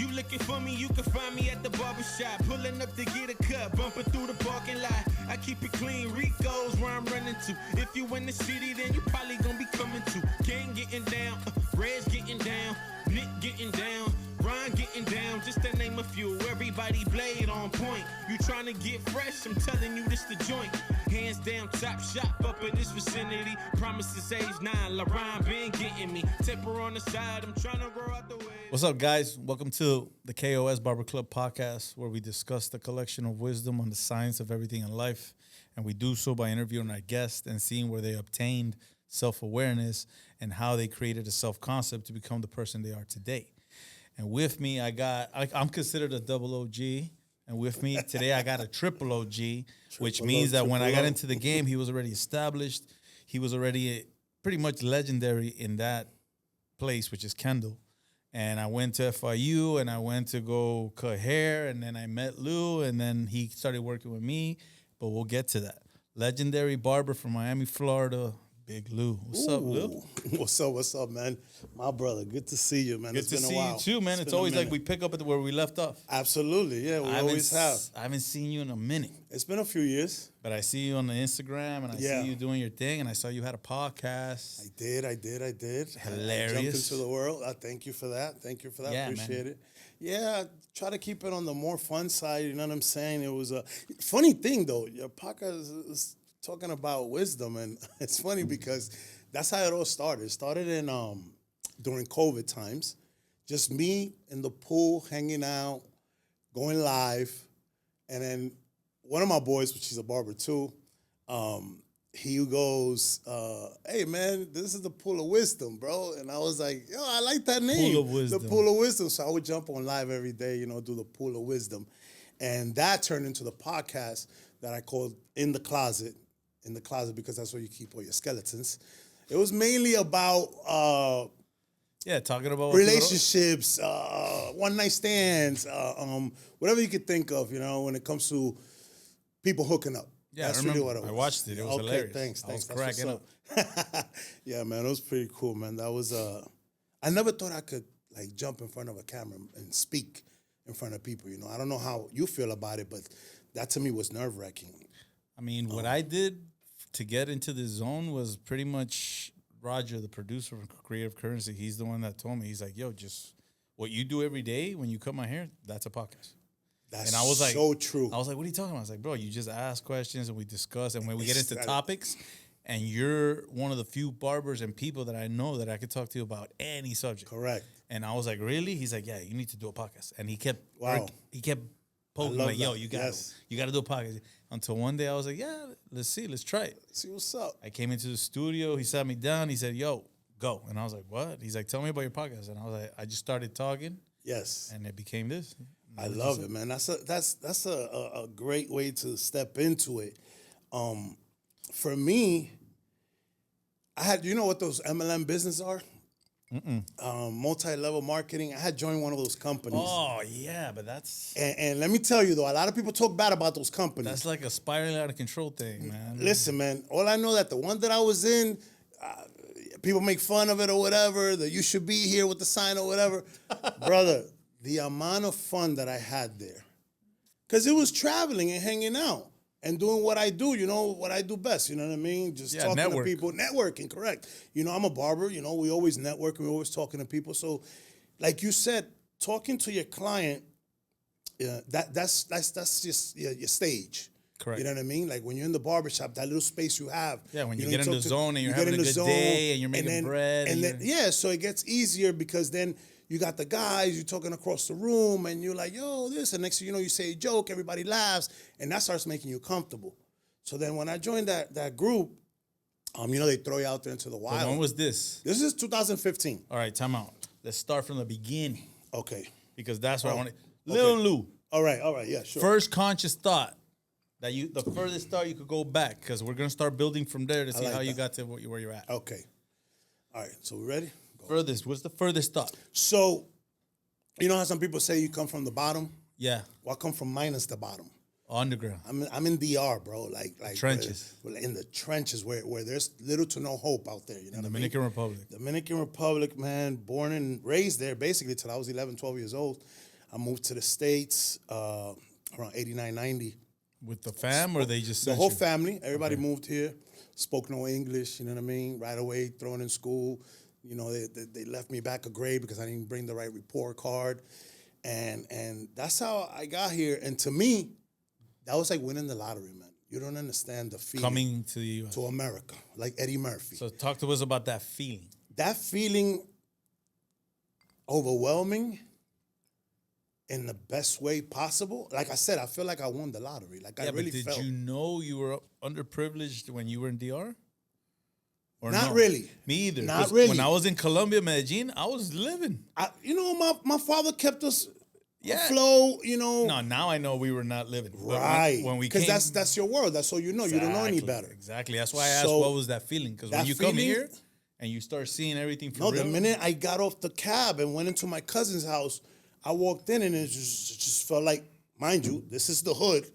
You looking for me, you can find me at the barber shop. Pulling up to get a cut, bumping through the parking lot. I keep it clean, Rico's where I'm running to. If you in the city, then you probably gonna be coming to. Gang getting down, Red's getting down, Nick getting down, Ron getting down. Just to name a few, everybody blade on point. You trying to get fresh, I'm telling you this the joint. Hands down, top shop up in this vicinity. Promises age 9, LaRon been getting me. Temper on the side, I'm trying to grow out the way. What's up, guys? Welcome to the K.O.S. Barber Club podcast, where we discuss the collection of wisdom on the science of everything in life. And we do so by interviewing our guests and seeing where they obtained self-awareness and how they created a self-concept to become the person they are today. And with me, I'm considered a double OG. And with me today, I got a triple OG, which means that when I got into the game, he was already established. He was already pretty much legendary in that place, which is Kendall. And I went to FIU, and I went to go cut hair, and then I met Lou, and then he started working with me. But we'll get to that. Legendary barber from Miami, Florida, Big Lou. What's up, Lou? What's up, man? My brother, good to see you, man. Good to see you too, man. It's always like we pick up at where we left off. Absolutely, yeah, we always have. I haven't seen you in a minute. It's been a few years. But I see you on the Instagram, and I see you doing your thing, and I saw you had a podcast. I did. Hilarious. I jumped into the world. I thank you for that. Yeah, appreciate it. Yeah, try to keep it on the more fun side, you know what I'm saying? It was a funny thing, though. Your podcast is talking about wisdom, and it's funny because that's how it all started. It started in during COVID times, just me in the pool, hanging out, going live, and then one of my boys, which is a barber too, he goes, hey, man, this is the Pool of Wisdom, bro. And I was like, yo, I like that name. Pool of Wisdom. The Pool of Wisdom. So I would jump on live every day, you know, do the Pool of Wisdom. And that turned into the podcast that I called In the Closet, because that's where you keep all your skeletons. It was mainly about talking about relationships, one-night stands, whatever you could think of, you know, when it comes to people hooking up. Yeah, that's I remember. really what it was. I watched it. It was hilarious. Thanks. I was cracking up. Yeah, man, it was pretty cool, man. That was I never thought I could like jump in front of a camera and speak in front of people. You know, I don't know how you feel about it, but that to me was nerve-wracking. I mean, what I did to get into the zone was pretty much Roger, the producer of Creative Currency. He's the one that told me. He's like, yo, just what you do every day when you cut my hair, that's a podcast. That's and I was like, so true. I was like, what are you talking about? I was like, bro, you just ask questions and we discuss. And when we get into topics, and you're one of the few barbers and people that I know that I could talk to you about any subject. Correct. And I was like, really? He's like, yeah, you need to do a podcast. And he kept poking like, yo, you got to do a podcast. Until one day I was like, yeah, let's try it. See what's up. I came into the studio. He sat me down. He said, yo, go. And I was like, what? He's like, tell me about your podcast. And I was like, I just started talking. Yes. And it became this. I love it, man. That's a great way to step into it. For me, I had, you know what those MLM business are? Multi-level marketing. I had joined one of those companies. Oh, yeah, but that's... And let me tell you, though, a lot of people talk bad about those companies. That's like a spiraling out of control thing, man. Listen, man, all I know that the one that I was in, people make fun of it or whatever, that you should be here with the sign or whatever. Brother, the amount of fun that I had there. Because it was traveling and hanging out and doing what I do, you know, what I do best, you know what I mean? Just talking to people. Networking, correct. You know, I'm a barber, you know, we always network, we're always talking to people. So, like you said, talking to your client, that's just your stage. Correct. You know what I mean? Like when you're in the barbershop, that little space you have. Yeah, when you get in the zone and you're having a good day and you're making bread. And then, so it gets easier because then you got the guys, you're talking across the room, and you're like, yo, this. And next thing you know, you say a joke, everybody laughs, and that starts making you comfortable. So then when I joined that group, you know, they throw you out there into the wild. So when was this? This is 2015. All right, time out. Let's start from the beginning. Okay. Because that's what I want to... Lil Lou. All right, yeah, sure. First conscious thought that the furthest thought you could go back, because we're going to start building from there to see how you got to where you're at. Okay. All right, so we ready? Furthest. What's the furthest thought? So, you know how some people say you come from the bottom? Yeah. Well, I come from minus the bottom. Underground. I'm in DR, bro. Like trenches. In the trenches where there's little to no hope out there. You know Dominican Republic. Dominican Republic, man. Born and raised there basically till I was 11, 12 years old. I moved to the States around 89, 90. With the fam, or they just The sent whole you? family, everybody moved here, spoke no English, you know what I mean? Right away, thrown in school. You know, they left me back a grade because I didn't bring the right report card. And that's how I got here. And to me, that was like winning the lottery, man. You don't understand the feeling. Coming to the U.S. To America, like Eddie Murphy. So talk to us about that feeling. That feeling, overwhelming in the best way possible. Like I said, I feel like I won the lottery. Like I really but felt. did you know you were underprivileged when you were in DR? Or Not no? really. Me either. Not 'Cause really. When I was in Colombia, Medellin, I was living. My father kept us Yeah. afloat, you know. No, now I know we were not living. But Right. When we Because came, that's your world. That's all you know. You don't know any Exactly, better. Exactly. That's why I asked So, what was that feeling. Because when that you come feeling- here and you start seeing everything for No, real. the minute I got off the cab and went into my cousin's house, I walked in and it just felt like, mind you, this is the hood.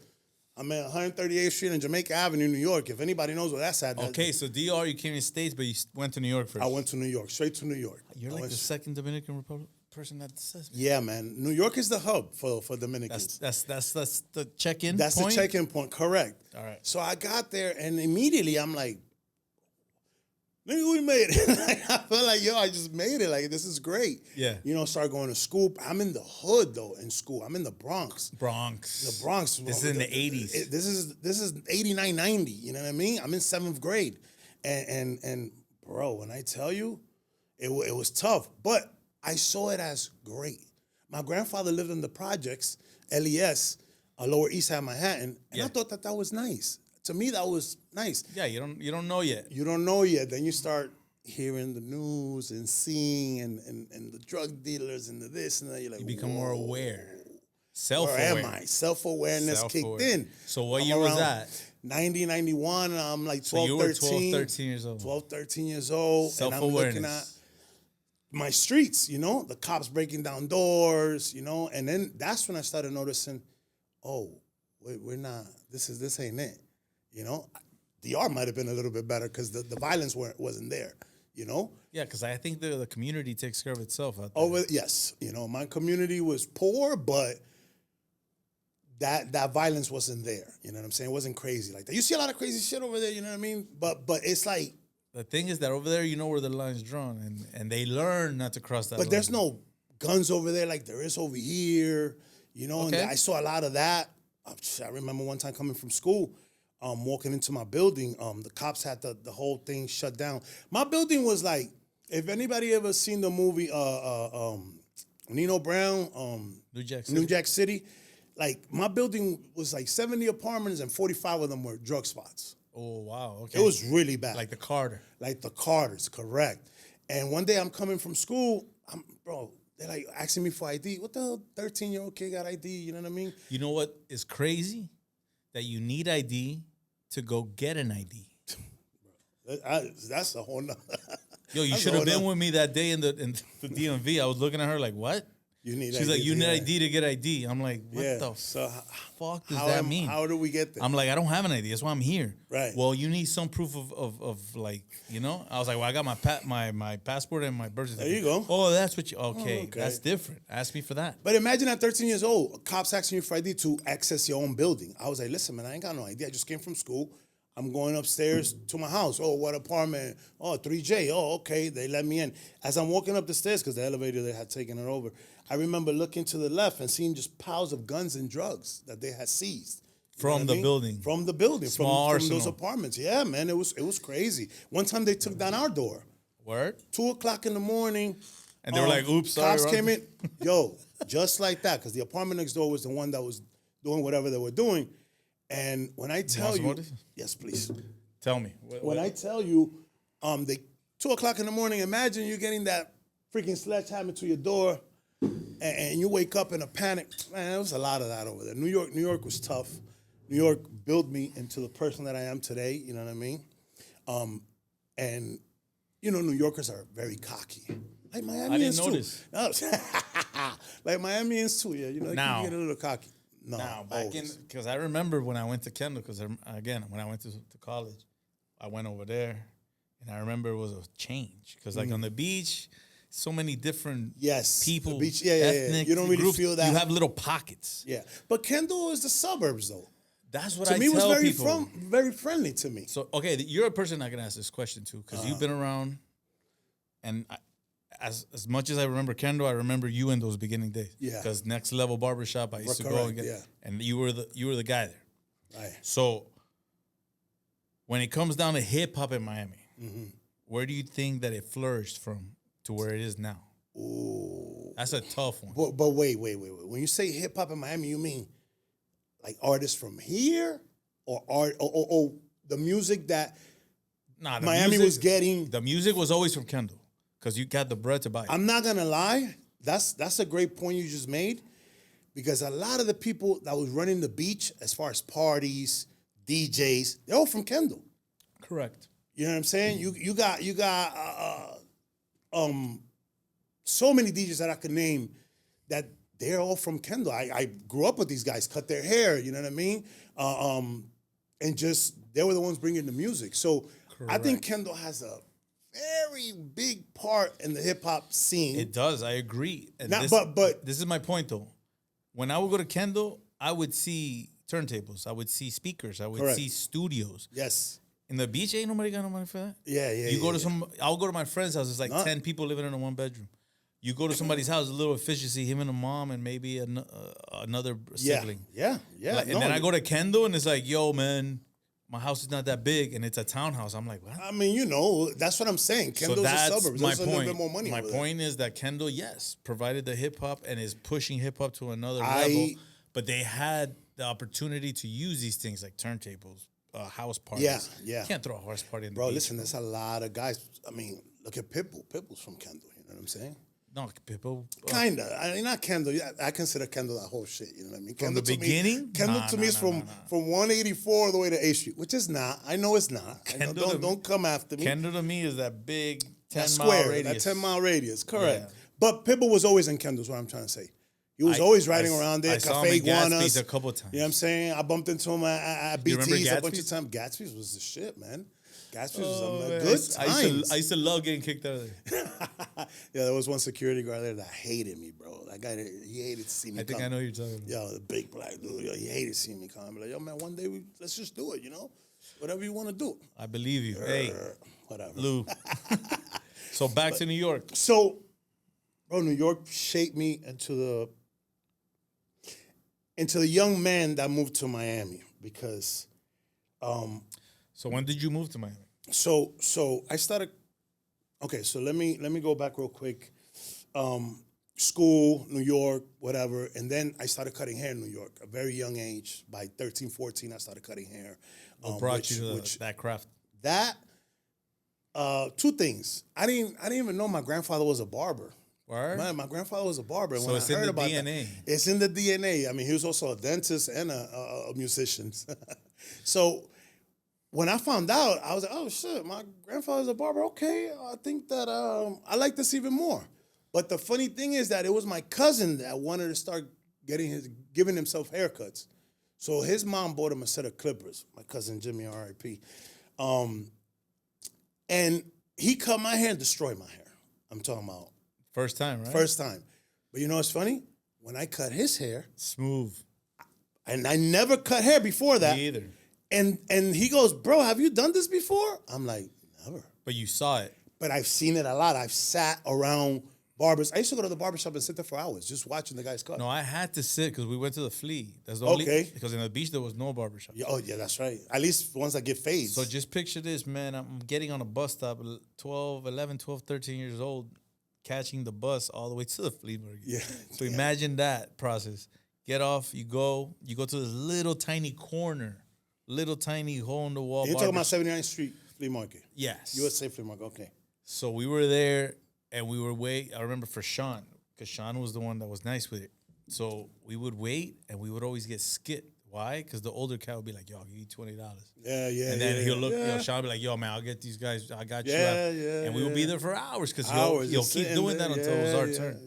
I'm at 138th Street and Jamaica Avenue, New York. If anybody knows where that's at. Okay, so DR, you came to the States, but you went to New York first. I went to New York, straight to New York. You're I like went the second Dominican Republic person that says. Yeah, man. New York is the hub for Dominicans. That's the check-in That's point? the check-in point, correct. All right. So I got there and immediately I'm like, nigga, we made it. Like, I felt like, yo, I just made it. Like, this is great. Yeah. You know, start going to school. I'm in the hood, though, in school. I'm in the Bronx. Bronx. The Bronx. This is in the 80s. This is 89, 90. You know what I mean? I'm in 7th grade. And bro, when I tell you, it was tough. But I saw it as great. My grandfather lived in the projects, LES, Lower East Side Manhattan, and I thought that was nice. To me, that was nice. Yeah, you don't know yet. You don't know yet. Then you start hearing the news and seeing and the drug dealers and the this and that. You're like, You become more aware. Where Self-aware. am I? Self-awareness kicked in. So what I'm year was around that? 90, 91. I'm like 12, So you were 13. 12, 13 years old. 12, 13 years old. And I'm looking at Self-awareness. my streets, you know, the cops breaking down doors, you know, and then that's when I started noticing, oh, we're not, this ain't it, you know. DR might have been a little bit better because the violence wasn't there, you know. Yeah, because I think the community takes care of itself out there. Yes, you know, my community was poor, but that violence wasn't there. You know what I'm saying? It wasn't crazy like that. You see a lot of crazy shit over there, you know what I mean? But it's like, The thing is that over there, you know where the line's drawn, and they learn not to cross that line. but there's no guns over there like there is over here, you know. Okay. And I saw a lot of that. I remember one time coming from school, walking into my building, the cops had the whole thing shut down. My building was like, if anybody ever seen the movie Nino Brown, New Jack City, like my building was like 70 apartments and 45 of them were drug spots. Oh, wow. Okay. It was really bad. like the Carter. Like the Carters, correct. And one day I'm coming from school, they're like asking me for ID. What the hell, 13-year-old kid got ID, you know what I mean? You know what is crazy? That you need ID to go get an ID. That's a whole nother. Yo, you should have been with me that day in the DMV. I was looking at her like, what? You need She's ID, like, you need yeah. ID to get ID. I'm like, what the So fuck does that mean? How do we get there? I'm like, I don't have an ID. That's why I'm here. Right. Well, you need some proof of like, you know? I was like, well, I got my passport and my birth certificate. There you go. Oh, that's what you, okay. okay. That's different. Ask me for that. But imagine at 13 years old, cops asking you for ID to access your own building. I was like, listen, man, I ain't got no ID. I just came from school. I'm going upstairs to my house. Oh, what apartment? Oh, 3J. Oh, okay. They let me in. As I'm walking up the stairs, because the elevator, they had taken it over, I remember looking to the left and seeing just piles of guns and drugs that they had seized. You know From what the I mean? building. From the building. Small From those arsenal. apartments. Yeah, man, it was crazy. One time they took down our door. Word? 2:00 in the morning. And they were like, oops, sorry. Cops wrong- came in. Yo, just like that, because the apartment next door was the one that was doing whatever they were doing. And when I tell want you, some more? yes, please. Tell me. When I tell you, they 2:00 in the morning, imagine you getting that freaking sledgehammer to your door and you wake up in a panic. Man, there was a lot of that over there. New York was tough. New York built me into the person that I am today, you know what I mean? And, you know, New Yorkers are very cocky. Like Miamians I didn't too. notice. Like Miamians too, yeah. You know, they Now. can get a little cocky. No, Now, back in, always. because I remember when I went to Kendall, because again, when I went to college, I went over there, and I remember it was a change. Because like on the beach, so many different Yes, the people, beach, yeah. ethnic You don't really groups. feel that. You have little pockets. Yeah, but Kendall is the suburbs though. That's what To I me, it was tell very people. very friendly to me. So okay, you're a person I can ask this question to because you've been around, and as much as I remember Kendall, I remember you in those beginning days. Yeah. Because Next Level Barbershop, I used to go Correct, and get, yeah. and you were the guy there. Right. So when it comes down to hip hop in Miami, where do you think that it flourished from to where it is now? Ooh. That's a tough one. But wait. When you say hip hop in Miami, you mean like artists from here, or art, or the music that Nah, Miami was getting? The music was always from Kendall because you got the bread to buy it. I'm not gonna lie. That's a great point you just made, because a lot of the people that was running the beach, as far as parties, DJs, they're all from Kendall. Correct. You know what I'm saying? You got so many DJs that I could name that they're all from Kendall. I grew up with these guys, cut their hair, you know what I mean? And just they were the ones bringing the music. So I think Kendall has a very big part in the hip hop scene. It does. I agree. And Now, this, but this is my point though. When I would go to Kendall, I would see turntables. I would see speakers. I would Correct. see studios. yes, In the beach, ain't nobody got no money for that. yeah. You go to I'll go to my friend's house. It's like Nah. 10 people living in a one bedroom. You go to somebody's house, a little efficiency, him and a mom and maybe another sibling. Yeah. Like, and then I go to Kendall and it's like, yo, man, my house is not that big and it's a townhouse. I'm like, what? I mean, that's what I'm saying. Kendall's a suburb. my There's a little point. bit more money My over there. point is that Kendall, yes, provided the hip hop and is pushing hip hop to another I- level, but they had the opportunity to use these things like turntables, house parties. Yeah. You can't throw a house party in the Bro, beach. listen, there's a lot of guys. I mean, look at Pitbull. Pitbull's from Kendall. You know what I'm saying? No, people. Kinda. I mean, not Kendall. Yeah, I consider Kendall that whole shit. You know what I mean? From Kendall the to me- beginning? Kendall Nah, to me nah, is nah, from nah. from 184 all the way to 8th Street, which is not. I know it's not. I know, Kendall to don't come after me. Kendall to me is that big 10 that mile square, radius. that 10-mile radius. Correct. Yeah. But Pitbull was always in Kendall. Is what I'm trying to say. He was always riding around there. I saw Cafe him in Gatsby's Iguanas. a couple times. You know what I'm saying? I bumped into him at You remember BT's a bunch of Gatsby's? times. Gatsby's was the shit, man. Gatsby's was Oh, a man. good I times. used to love getting kicked out of there. Yeah, there was one security guard there that hated me, bro. That guy, he hated to see me I think come. I know who you're talking about. Yo, the big black dude, yo, he hated seeing me come. I'm like, yo, man, one day let's just do it, you know? Whatever you want to do. I believe you. Hey, Whatever. Lou. So back to New York. So, bro, New York shaped me into the young man that moved to Miami, because So when did you move to Miami? so I started. Okay, so let me go back real quick. School, New York, whatever, and then I started cutting hair in New York at a very young age. By 13, 14, I started cutting hair. What brought you to that craft? That two things. I didn't even know my grandfather was a barber. Word? Man, my grandfather was a barber. And So when it's I in heard the about DNA. That, it's in the DNA. I mean, he was also a dentist and a musician. So when I found out, I was like, oh shit, my grandfather's a barber. Okay, I think that I like this even more. But the funny thing is that it was my cousin that wanted to start giving himself haircuts. So his mom bought him a set of clippers. My cousin Jimmy, R.I.P. And he cut my hair and destroyed my hair. I'm talking about First time, right? first time. But you know what's funny? When I cut his hair, Smooth. and I never cut hair before that. Me either. And he goes, bro, have you done this before? I'm like, never. But you saw it. But I've seen it a lot. I've sat around barbers. I used to go to the barbershop and sit there for hours just watching the guys cut. No, I had to sit because we went to the Flea. That's the only. Okay. Because in the beach there was no barbershop. Yeah, oh, yeah, that's right. At least ones that get fades. So just picture this, man. I'm getting on a bus stop, 11, 12, 13 years old, catching the bus all the way to the flea market. Yeah. So imagine that process. Get off, you go to this little tiny corner, little tiny hole in the wall. You're talking about barbershop. 79th Street Flea Market. Yes. USA Flea Market, okay. So we were there and we were I remember for Sean, because Sean was the one that was nice with it. So we would wait and we would always get skit. Why? Because the older cat would be like, yo, I'll give you $20. Yeah, yeah. And then he'll look, yeah. Sean would be like, yo, man, I'll get these guys. I got you. Yeah, out." yeah, And we would be yeah. there for hours because Hours, he'll just keep sitting doing there. that until it was our Yeah, turn.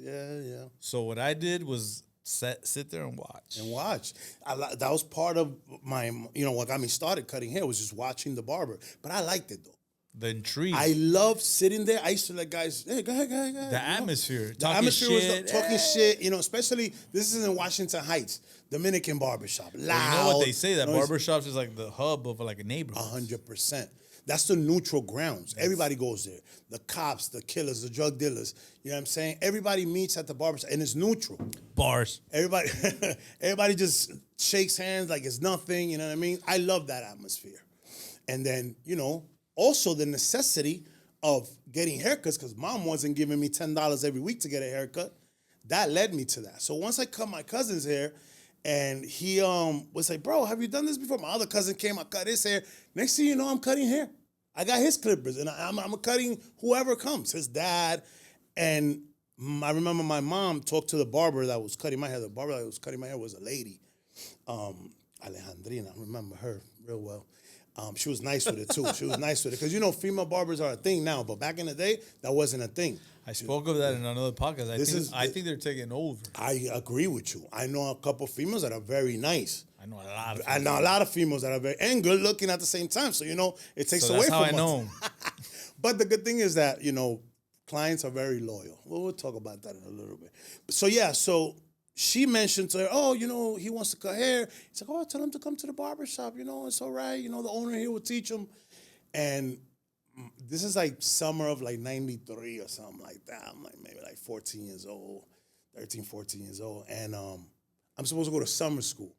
Yeah. So what I did was sit there and watch. And watch. That was part of my, what got me started cutting hair was just watching the barber. But I liked it though. The intrigue. I love sitting there. I used to let guys, hey, go ahead. The atmosphere. The atmosphere was talking shit, especially, this is in Washington Heights, Dominican barbershop. Loud. Well, you know what they say, that barbershops is like the hub of like a neighborhood. 100%. That's the neutral grounds. Everybody goes there. The cops, the killers, the drug dealers. You know what I'm saying? Everybody meets at the barbershop, and it's neutral. Bars. Everybody just shakes hands like it's nothing. You know what I mean? I love that atmosphere. And then, also the necessity of getting haircuts, because mom wasn't giving me $10 every week to get a haircut. That led me to that. So once I cut my cousin's hair, and he was like, bro, have you done this before? My other cousin came, I cut his hair. Next thing you know, I'm cutting hair. I got his clippers, and I'm cutting whoever comes, his dad. And I remember my mom talked to the barber that was cutting my hair. The barber that was cutting my hair was a lady, Alejandrina. I remember her real well. She was nice with it, too. She was nice with it. Because, female barbers are a thing now, but back in the day, that wasn't a thing. I spoke of that in another podcast. I think they're taking over. I agree with you. I know a couple of females that are very nice. I know a lot of females. I know a lot of females that are very, and good looking at the same time. So, it takes away from us. That's how I know. But the good thing is that, clients are very loyal. Well, we'll talk about that in a little bit. So she mentioned to her, he wants to cut hair. He's like, tell him to come to the barbershop. It's all right. The owner here will teach him. And this is like summer of like 93 or something like that. I'm like maybe like 14 years old, 13, 14 years old. And I'm supposed to go to summer school.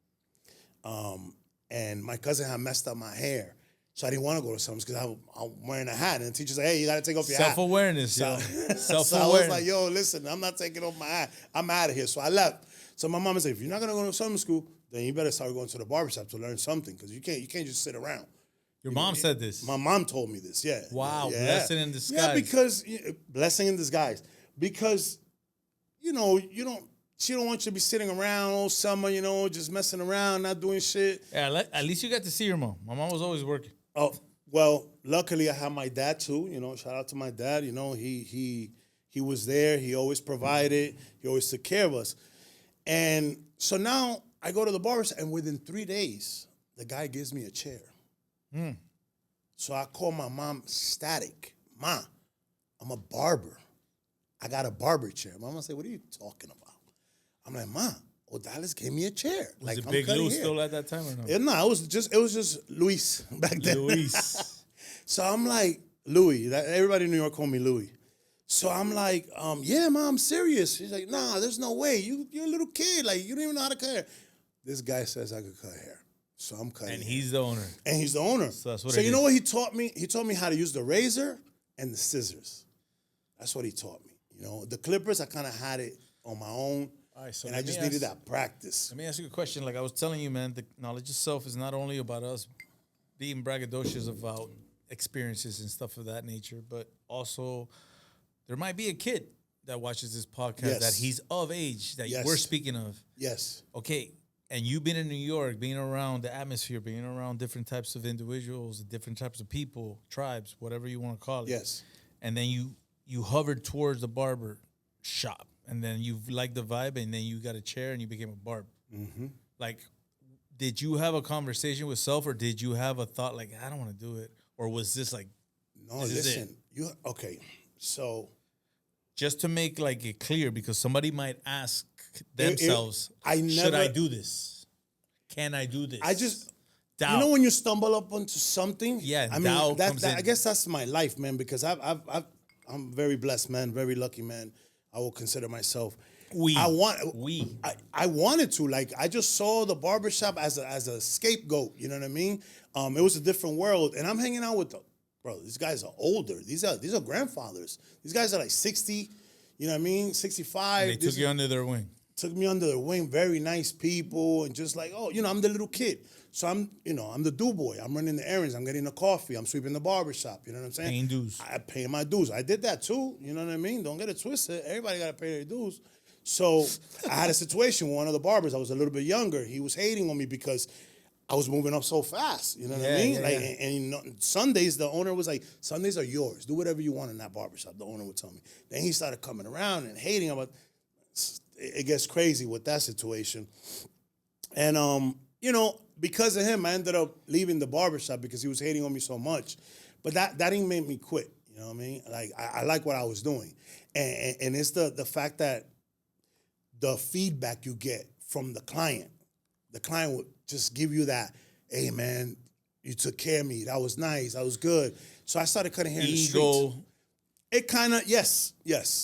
And my cousin had messed up my hair. So I didn't want to go to summer school because I'm wearing a hat. And the teacher's like, hey, you got to take off your hat. Self-awareness, So I was like, yo, listen, I'm not taking off my hat. I'm out of here. So I left. So my mama said, if you're not going to go to summer school, then you better start going to the barbershop to learn something, because you can't just sit around. Your mom said this? My mom told me this, yeah. Wow, yeah. Blessing in disguise. Yeah, because, blessing in disguise. Because, she don't want you to be sitting around all summer, just messing around, not doing shit. Yeah, at least you got to see your mom. My mom was always working. Oh, well, luckily I have my dad too, shout out to my dad. He was there. He always provided. He always took care of us. And so now I go to the barbershop, and within 3 days, the guy gives me a chair. So I call my mom static. Ma, I'm a barber. I got a barber chair. Mama said, what are you talking about? I'm like, Ma, Dallas gave me a chair. Was it Big Lou still at that time or no? No, it was just Luis back then. Luis. So I'm like, Louis. Everybody in New York called me Louis. So I'm like, yeah, Ma, I'm serious. She's like, nah, there's no way. You're a little kid. Like, you don't even know how to cut hair. This guy says I could cut hair. So I'm cutting And he's the owner. And he's the owner. So that's what you know what he taught me? He taught me how to use the razor and the scissors. That's what he taught me. The clippers, I kind of had it on my own. All right, so and I just needed that practice. Let me ask you a question. Like I was telling you, man, the knowledge of self is not only about us being braggadocious about experiences and stuff of that nature, but also there might be a kid that watches this podcast that he's of age that we're speaking of. Yes. Okay. And you've been in New York, being around the atmosphere, being around different types of individuals, different types of people, tribes, whatever you want to call it. Yes. And then you hovered towards the barber shop, and then you liked the vibe, and then you got a chair and you became a barber. Mm-hmm. Like, did you have a conversation with self, or did you have a thought like, I don't want to do it? Or was this like, no, listen, okay. So just to make like it clear, because somebody might ask themselves, should I do this? Can I do this? I just doubt. When you stumble up onto something, I mean, I guess that's my life, man. Because I'm very blessed, man. Very lucky, man. I will consider myself. I wanted to. Like, I just saw the barbershop as a scapegoat. You know what I mean? It was a different world, and I'm hanging out with bro. These guys are older. These are grandfathers. These guys are like 60. You know what I mean? 65. And they took you under their wing. Took me under their wing. Very nice people, and just like, I'm the little kid. So I'm the do boy. I'm running the errands. I'm getting the coffee. I'm sweeping the barbershop. You know what I'm saying? Paying dues. I pay my dues. I did that too. You know what I mean? Don't get it twisted. Everybody got to pay their dues. So I had a situation with one of the barbers. I was a little bit younger. He was hating on me because I was moving up so fast. You know what I mean? And Sundays, the owner was like, Sundays are yours. Do whatever you want in that barbershop. The owner would tell me. Then he started coming around and hating about. It gets crazy with that situation. And, because of him, I ended up leaving the barbershop because he was hating on me so much. But that didn't make me quit. You know what I mean? Like I like what I was doing, and it's the fact that the feedback you get from the client would just give you that, hey man, you took care of me. That was nice. That was good. So I started cutting hair in the streets. It kind of, yes,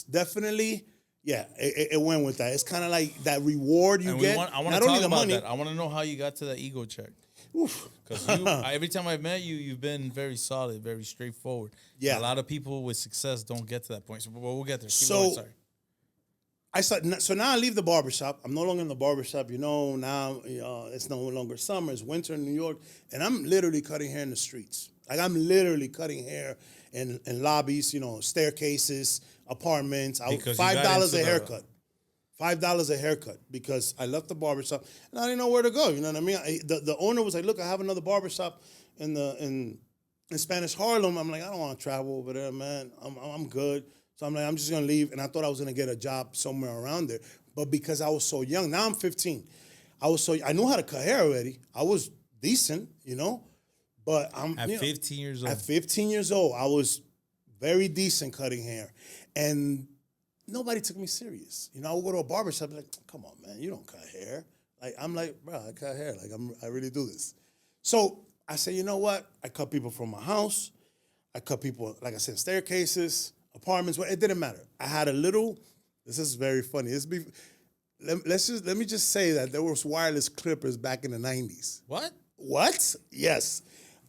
definitely. Yeah, it went with that. It's kind of like that reward you get. I want to talk about that. I want to know how you got to that ego check. Because every time I've met you, you've been very solid, very straightforward. Yeah. A lot of people with success don't get to that point. So we'll get there. Keep So, going, so now I leave the barbershop. I'm no longer in the barbershop. Now it's no longer summer. It's winter in New York. And I'm literally cutting hair in the streets. Like I'm literally cutting hair in lobbies, staircases, apartments. $5 a haircut. $5 a haircut because I left the barbershop and I didn't know where to go. You know what I mean? The owner was like, look, I have another barbershop in Spanish Harlem. I'm like, I don't want to travel over there, man. I'm good. So I'm like, I'm just going to leave. And I thought I was going to get a job somewhere around there. But because I was so young, now I'm 15. I knew how to cut hair already. I was decent, But At 15 years old. At 15 years old, I was very decent cutting hair. And nobody took me serious. I would go to a barbershop like, come on, man, you don't cut hair. Like, I'm like, bro, I cut hair. Like, I really do this. So I said, you know what? I cut people from my house. I cut people, like I said, staircases, apartments. Well, it didn't matter. I had a little, this is very funny. Let me just say that there was wireless clippers back in the 90s. What? Yes.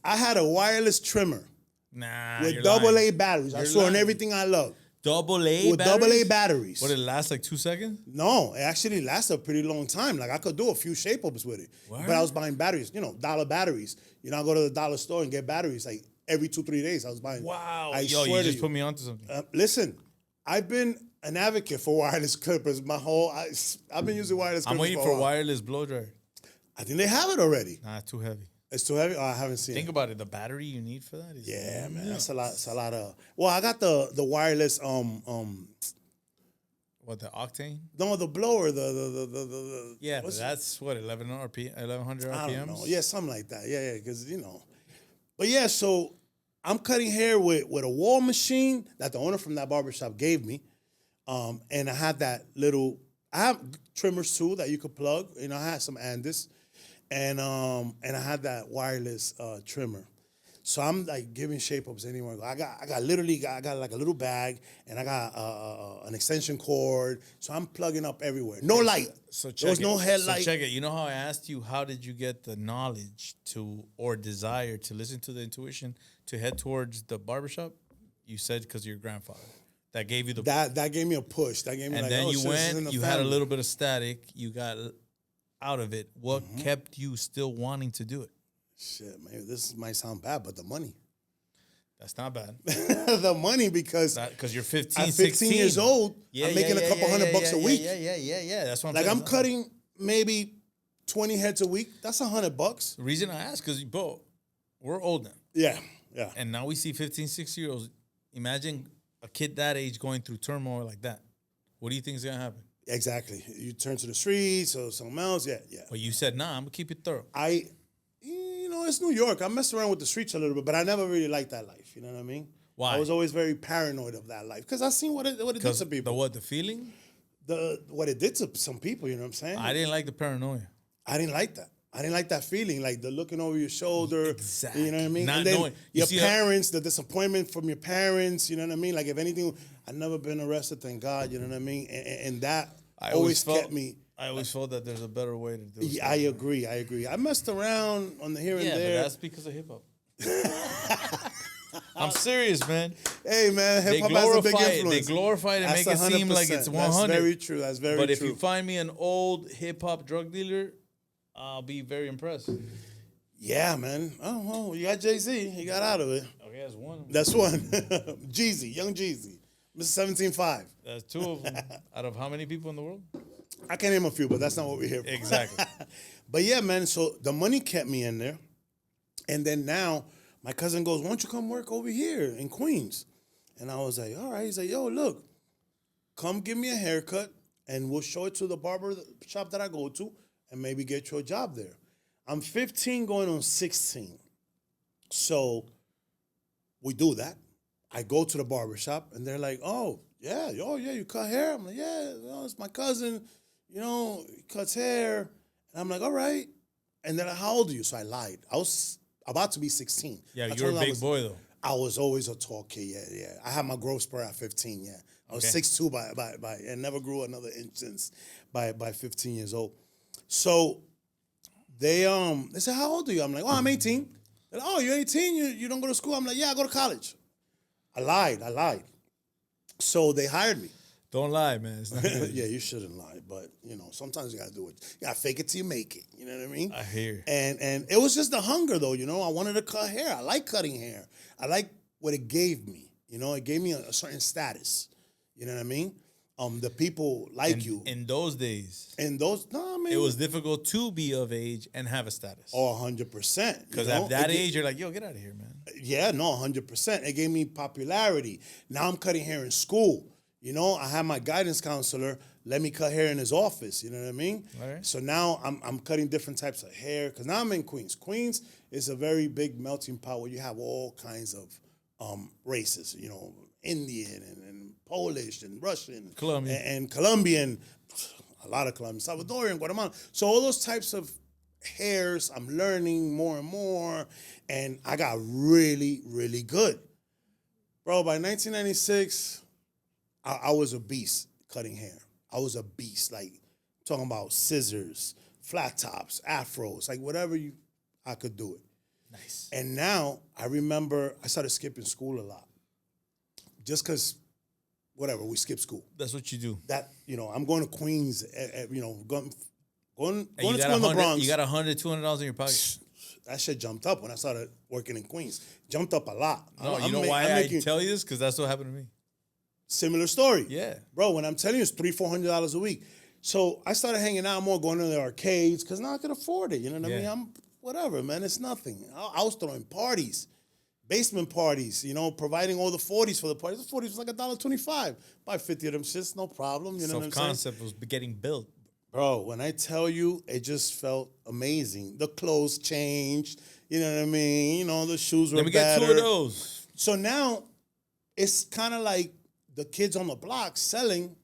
I had a wireless trimmer. Nah, with AA batteries. I saw on everything I love. AA with AA batteries. What, did it last like 2 seconds? No, it actually lasted a pretty long time. Like I could do a few shape-ups with it. What? But I was buying batteries, dollar batteries. I go to the dollar store and get batteries like every 2-3 days. I was buying. Wow. Yo, you just put me onto something. Listen, I've been an advocate for wireless clippers I've been using wireless clippers. I'm waiting for a wireless blow dryer. I think they have it already. Nah, too heavy. It's too heavy? Oh, I haven't seen it. Think about it. The battery you need for that is... Yeah, man. That's a lot. It's a lot of... Well, I got the wireless... What, the Octane? No, the blower, the yeah, but that's what, 1100 RPMs? I don't know. Yeah, something like that. Yeah, because, But yeah, so I'm cutting hair with a wall machine that the owner from that barbershop gave me. And I had that little... I have trimmers, too, that you could plug. I had some Andis. And I had that wireless trimmer. So I'm like giving shape-ups anywhere I go. I got like a little bag and I got an extension cord. So I'm plugging up everywhere. No light. So there was no headlight. So check it. You know how I asked you, how did you get the knowledge or desire to listen to the intuition to head towards the barbershop? You said because of your grandfather. That gave you the... That gave me a push. That gave me and then you went, you had a little bit of static. You got... out of it, what kept you still wanting to do it? Shit, man, this might sound bad, but the money. That's not bad. The money, because you're 15, at 15 years old, I'm making a couple $100 a week. Yeah. That's what I'm like saying. I'm cutting maybe 20 heads a week. That's $100. The reason I ask, because, bro, we're old now. Yeah. And now we see 15, 16-year-olds. Imagine a kid that age going through turmoil like that. What do you think is going to happen? Exactly. You turn to the streets or something else. Yeah. But you said, nah, I'm going to keep it thorough. It's New York. I messed around with the streets a little bit, but I never really liked that life. You know what I mean? Why? I was always very paranoid of that life because I seen what it did to people. The feeling? What it did to some people, you know what I'm saying? I didn't like the paranoia. I didn't like that. I didn't like that feeling, like the looking over your shoulder. Exactly. You know what I mean? Not and then knowing. Your parents, the disappointment from your parents, you know what I mean? Like if anything, I've never been arrested, thank God, you know what I mean? And that always kept me. I always felt that there's a better way to do it. Yeah, I agree. I messed around on the here and there. Yeah, but that's because of hip hop. I'm serious, man. Hey, man, hip hop has a big influence. They glorify it and make it seem like it's 100. That's very true. That's very true. But if you find me an old hip hop drug dealer, I'll be very impressed. Yeah, man. Oh, well, you got Jay-Z. He got out of it. Okay, that's one. That's one. Jeezy, young Jeezy. Mr. 17.5. That's two of them. Out of how many people in the world? I can't name a few, but that's not what we're here for. Exactly. But yeah, man, so the money kept me in there. And then now my cousin goes, why don't you come work over here in Queens? And I was like, all right. He's like, yo, look, come give me a haircut and we'll show it to the barber shop that I go to and maybe get you a job there. I'm 15 going on 16. So we do that. I go to the barber shop, and they're like, oh, yeah, you cut hair? I'm like, yeah, it's my cousin, he cuts hair. And I'm like, all right. And they're like, how old are you? So I lied. I was about to be 16. Yeah, I you're told a them big boy, though. I was always a tall kid, yeah. I had my growth spurt at 15, yeah. I was 6'2" by and never grew another inch since by 15 years old. So they said, how old are you? I'm like, oh, I'm 18. They're like, oh, you're 18? You don't go to school? I'm like, yeah, I go to college. I lied. So they hired me. Don't lie, man. It's not good. Yeah, you shouldn't lie, but sometimes you gotta do it. You gotta fake it till you make it. You know what I mean? I hear. And it was just the hunger, though. I wanted to cut hair. I like cutting hair. I like what it gave me. It gave me a certain status. You know what I mean? The people like you. In those days. No, I mean, it was difficult to be of age and have a status. Oh, 100%. Because at that age, you're like, yo, get out of here, man. Yeah, no, 100%. It gave me popularity. Now I'm cutting hair in school. I had my guidance counselor let me cut hair in his office. You know what I mean? All right. So now I'm cutting different types of hair because now I'm in Queens. Queens is a very big melting pot where you have all kinds of races. Indian and Polish and Russian, Colombian, and Colombian, a lot of Colombian, Salvadorian, Guatemalan. So all those types of hairs, I'm learning more and more, and I got really, really good. Bro, by 1996, I was a beast cutting hair. I was a beast, like talking about scissors, flat tops, afros, like whatever I could do it. Nice. And now I remember I started skipping school a lot. Just because, whatever, we skip school. That's what you do. I'm going to Queens, going to school in the Bronx. You got $100, $200 in your pocket. That shit jumped up when I started working in Queens. Jumped up a lot. No, you know why I tell you this? Because that's what happened to me. Similar story. Yeah. Bro, when I'm telling you, it's $300-$400 a week. So I started hanging out more, going to the arcades, because now I could afford it. You know what I mean? I'm whatever, man. It's nothing. I was throwing parties. Basement parties, providing all the 40s for the parties. The 40s was like $1.25. Buy 50 of them shits, no problem. You know what I'm saying? Self-concept was getting built. Bro, when I tell you, it just felt amazing. The clothes changed. You know what I mean? The shoes were better. Let me get 2 of those. So now, it's kind of like the kids on the block selling,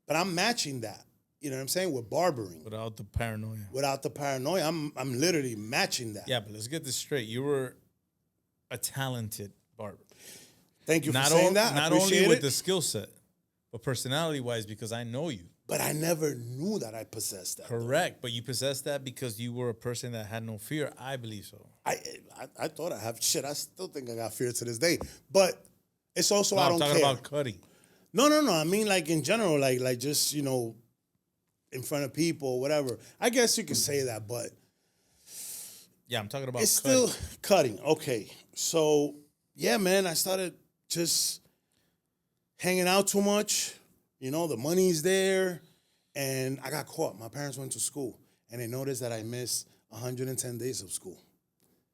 but I'm matching that. You know what I'm saying? With barbering. Without the paranoia. I'm literally matching that. Yeah, but let's get this straight. You were a talented barber. Thank you for saying that. Not only with the skill set, but personality-wise, because I know you. But I never knew that I possessed that. Correct, but you possessed that because you were a person that had no fear. I believe so. I thought I have shit. I still think I got fear to this day. But it's also I don't care. I'm talking about cutting. No. I mean, like in general, like just in front of people, whatever. I guess you could say that, but yeah, I'm talking about. It's cutting. still cutting. Okay, so yeah, man, I started just hanging out too much. The money's there, and I got caught. My parents went to school, and they noticed that I missed 110 days of school,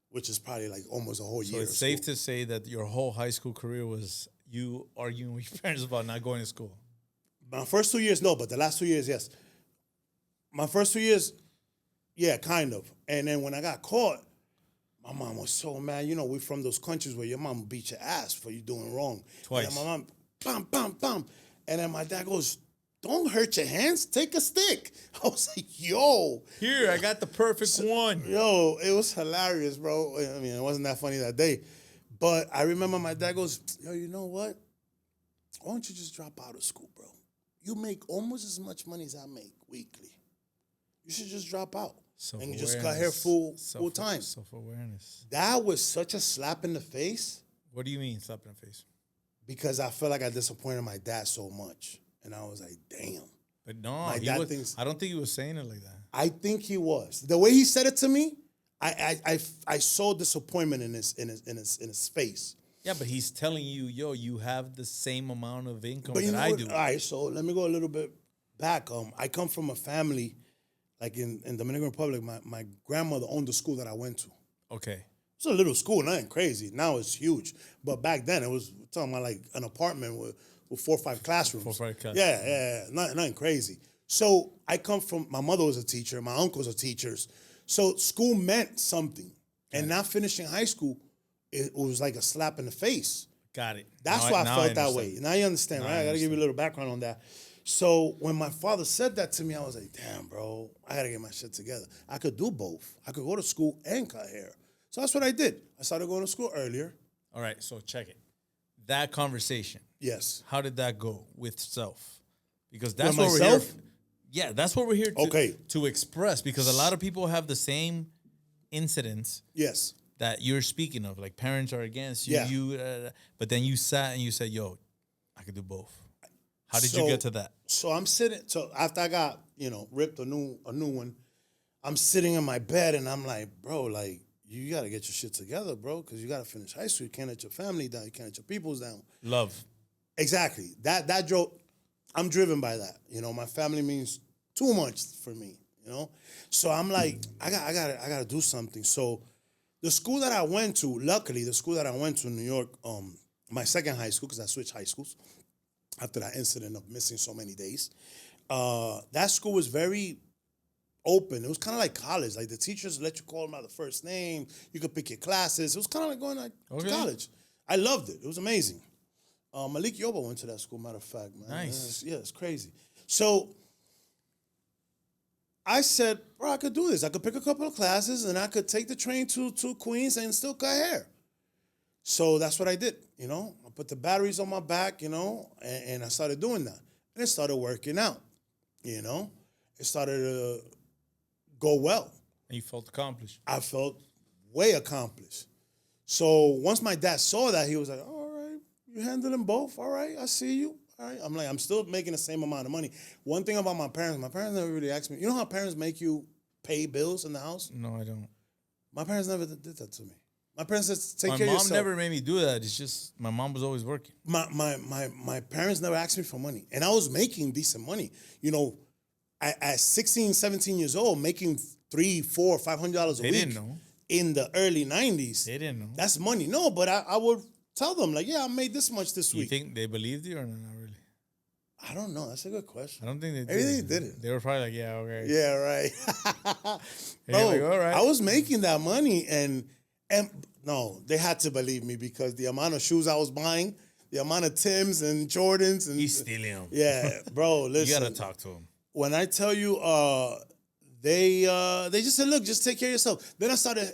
which is probably like almost a whole year. So it's safe to say that your whole high school career was you arguing with your parents about not going to school. My first 2 years, no, but the last 2 years, yes. My first 2 years, yeah, kind of. And then when I got caught, my mom was so mad. We're from those countries where your mom beat your ass for you doing wrong. Twice. And my mom, bam, bam, bam. And then my dad goes, don't hurt your hands. Take a stick. I was like, yo. Here, I got the perfect one. Yo, it was hilarious, bro. I mean, it wasn't that funny that day. But I remember my dad goes, yo, you know what? Why don't you just drop out of school, bro? You make almost as much money as I make weekly. You should just drop out. And you just cut hair full time. Self-awareness. That was such a slap in the face. What do you mean, slap in the face? Because I felt like I disappointed my dad so much. And I was like, damn. But no, my dad thinks, I don't think he was saying it like that. I think he was. The way he said it to me, I saw disappointment in his face. Yeah, but he's telling you, yo, you have the same amount of income that I do. All right, so let me go a little bit back. I come from a family, like in Dominican Republic, my grandmother owned the school that I went to. Okay. It's a little school, nothing crazy. Now it's huge. But back then, it was, we're talking about like an apartment with 4 or 5 classrooms. 4 or 5 classrooms. Yeah. Nothing crazy. So I come from, my mother was a teacher, my uncles are teachers. So school meant something. And not finishing high school it was like a slap in the face. Got it. That's Now why I now felt that understand. way. Now you understand, Now right? I I gotta give you a understand. little background on that. So when my father said that to me, I was like, damn, bro, I gotta get my shit together. I could do both. I could go to school and cut hair. So that's what I did. I started going to school earlier. All right, so check it. That conversation, Yes. how did that go with self? Because that's With what we're here. myself? Yeah, that's what we're here to, Okay. to express. Because a lot of people have the same incidents Yes. that you're speaking of. Like parents are against you, Yeah. but then you sat and you said, "Yo, I could do both." How did you So- get to that? So I'm sitting. So after I got ripped a new one, I'm sitting in my bed and I'm like, bro, like you gotta get your shit together, bro, because you gotta finish high school. You can't let your family down. You can't let your peoples down. Love. Exactly. That drove. I'm driven by that. My family means too much for me. So I'm like, I gotta do something. So the school that I went to, luckily, the school that I went to in New York, my second high school, because I switched high schools after that incident of missing so many days. That school was very open. It was kind of like college. Like the teachers let you call them by the first name. You could pick your classes. It was kind of like going to college. I loved it. It was amazing. Malik Yoba went to that school, matter of fact, man. Nice. Yeah, it's crazy. So I said, bro, I could do this. I could pick a couple of classes and I could take the train to Queens and still cut hair. So that's what I did, I put the batteries on my back, and I started doing that. And it started working out, It started to go well. And you felt accomplished. I felt way accomplished. So once my dad saw that, he was like, all right, you handling both. All right, I see you. All right. I'm like, I'm still making the same amount of money. One thing about my parents never really asked me, you know how parents make you pay bills in the house? No, I don't. My parents never did that to me. My parents said, take My care of mom yourself. never made me do that. It's just my mom was always working. My parents never asked me for money. And I was making decent money. At 16, 17 years old, making $300, $400, $500 a They week. didn't know. In the early 90s. They didn't know. That's money. No, but I would tell them, like, yeah, I made this much this You week. think they believed you or not really? I don't know. That's a good question. I don't think they did. Maybe they didn't. They were probably like, yeah, okay. Yeah, right. You're like, all right. I was making that money and no, they had to believe me because the amount of shoes I was buying, the amount of Timbs and Jordans and He's stealing them. yeah, bro, listen. You got to talk to him. When I tell you they just said, look, just take care of yourself. Then I started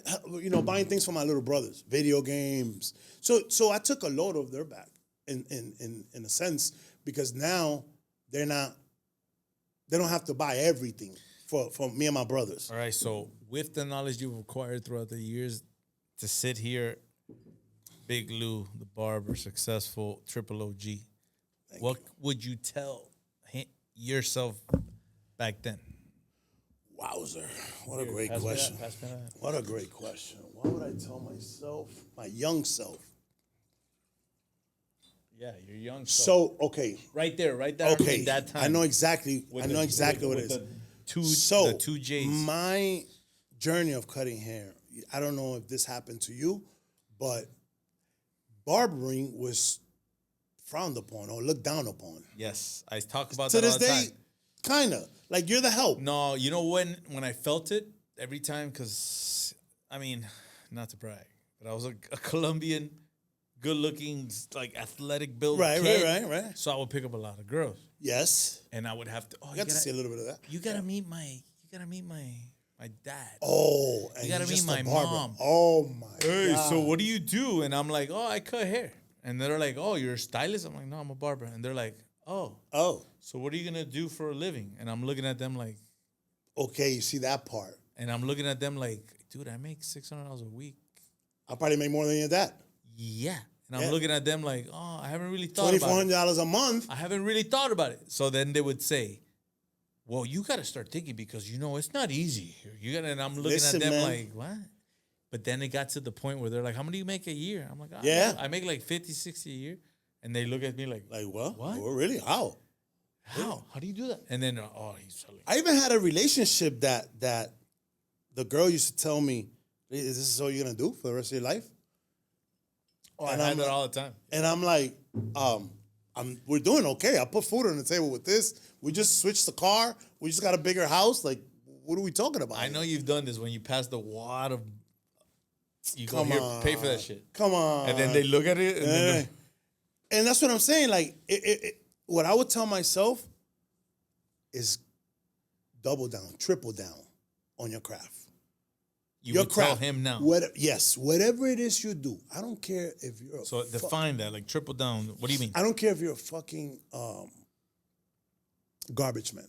buying things for my little brothers, video games. So I took a load off their back in a sense because now they don't have to buy everything for me and my brothers. All right, so with the knowledge you've acquired throughout the years, to sit here, Big Lou, the barber, successful, triple OG, what would you tell yourself back then? Wowzer. What a great question. What a great question. What would I tell myself, my young self? Yeah, your young self. So, okay. Right there, in that time. I know exactly what it is. The two J's. My journey of cutting hair, I don't know if this happened to you, but barbering was frowned upon or looked down upon. Yes, I talk about To that this all the day, time. kind of. Like, you're the help. No, you know when I felt it every time, because, I mean, not to brag, but I was a Colombian, good-looking, like, athletic build kid. Right. So I would pick up a lot of girls. Yes. And I would have to, You got to see a little bit of that. You gotta meet my dad. Oh, and You gotta you're meet just my a barber. mom. Oh, my Hey, God. so what do you do? And I'm like, oh, I cut hair. And they're like, oh, you're a stylist? I'm like, no, I'm a barber. And they're like, oh, so what are you gonna do for a living? And I'm looking at them like, okay, you see that part. and I'm looking at them like, dude, I make $600 a week. I'll probably make more than your dad. Yeah. And I'm Yeah. looking at them like, oh, I haven't really thought about it. $2,400 a month. I haven't really thought about it. So then they would say, well, you got to start thinking because, it's not easy here. You got, and I'm looking Listen, at them man. like, what? But then it got to the point where they're like, how much do you make a year? I'm like, Yeah. I make like 50, 60 a year. And they look at me like, Like, what? What? Oh, really? How? how? How do you do that? And then, he's telling me. I even had a relationship that the girl used to tell me, is this all you're going to do for the rest of your life? Oh, I And had I'm that like- all the time. And I'm like, we're doing okay. I put food on the table with this. We just switched the car. We just got a bigger house. Like, what are we talking about? I know you've done this when you pass the wad of You go here, pay for that shit. Come on. And then they look at it, and then and that's what I'm saying. Like, what I would tell myself is double down, triple down on your craft. you would tell him now. Whatever it is you do. I don't care if you're So define that, like triple down. What do you mean? I don't care if you're a fucking garbage man.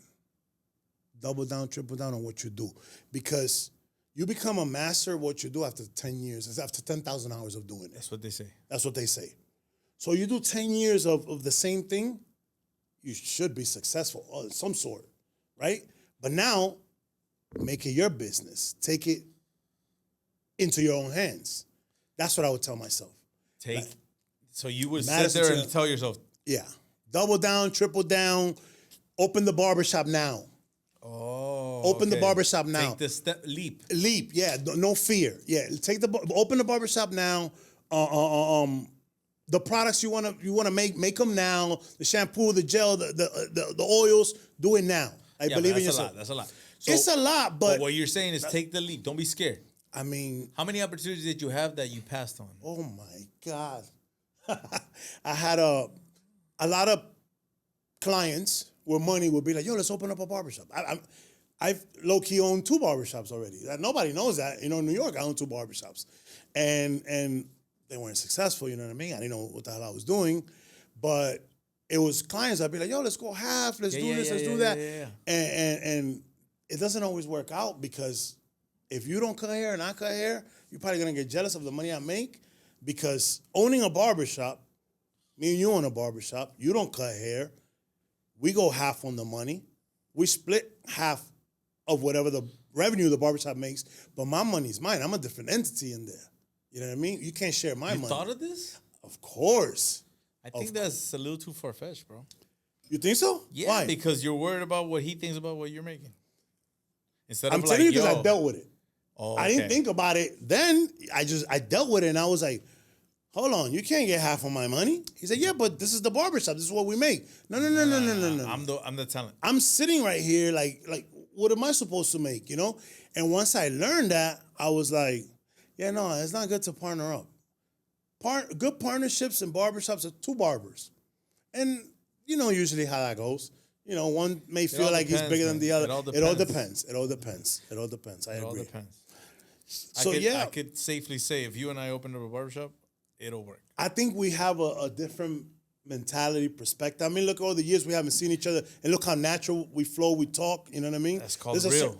Double down, triple down on what you do. Because you become a master of what you do after 10 years. It's after 10,000 hours of doing it. That's what they say. That's what they say. So you do 10 years of the same thing, you should be successful of some sort, right? But now, make it your business. Take it into your own hands. That's what I would tell myself. So you would sit there and tell yourself, yeah, double down, triple down, open the barbershop now. Oh, open the barbershop now. Take the leap. Leap, yeah, no fear. Yeah, open the barbershop now. The products you wanna make them now. The shampoo, the gel, the oils, do it now. I believe in yourself. That's a lot. So, it's a lot, but what you're saying is take the leap. Don't be scared. I mean, how many opportunities did you have that you passed on? Oh my God, I had a lot of clients where money would be like, yo, let's open up a barbershop. I've low-key owned 2 barbershops already. Nobody knows that. You know, in New York, I own 2 barbershops. And they weren't successful, you know what I mean? I didn't know what the hell I was doing. But it was clients I'd be like, yo, let's go half, let's do this, let's do that. And it doesn't always work out because if you don't cut hair and I cut hair, you're probably going to get jealous of the money I make because owning a barbershop, me and you own a barbershop, you don't cut hair. We go half on the money. We split half of whatever the revenue the barbershop makes, but my money's mine. I'm a different entity in there. You know what I mean? You can't share my money. You thought of this? Of course. I think that's a little too far-fetched, bro. You think so? Yeah, why? Because you're worried about what he thinks about what you're making. I'm telling you because I dealt with it. Oh, okay. I didn't think about it then. I dealt with it, and I was like, hold on, you can't get half of my money. He said, yeah, but this is the barbershop. This is what we make. No. I'm the talent. I'm sitting right here like, what am I supposed to make, you know? And once I learned that, I was like, yeah, no, it's not good to partner up. Good partnerships in barbershops are 2 barbers. And you know usually how that goes. You know, one may feel like he's bigger than the other. It all depends. I agree. So I could safely say if you and I opened up a barbershop, it'll work. I think we have a different mentality, perspective. I mean, look at all the years we haven't seen each other, and look how natural we flow, we talk. You know what I mean? That's called real.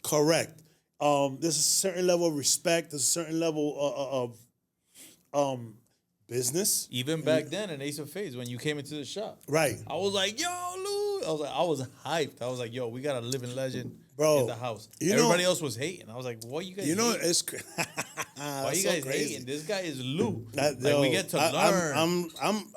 Correct. There's a certain level of respect. There's a certain level of business. Even back then in Ace of Spades, when you came into the shop, right? I was like, yo, Lou. I was hyped. I was like, yo, we got a living legend, bro, in the house. Everybody else was hating. I was like, what you guys? You know, hating? It's why you guys hating? This guy is Lou. We get to learn.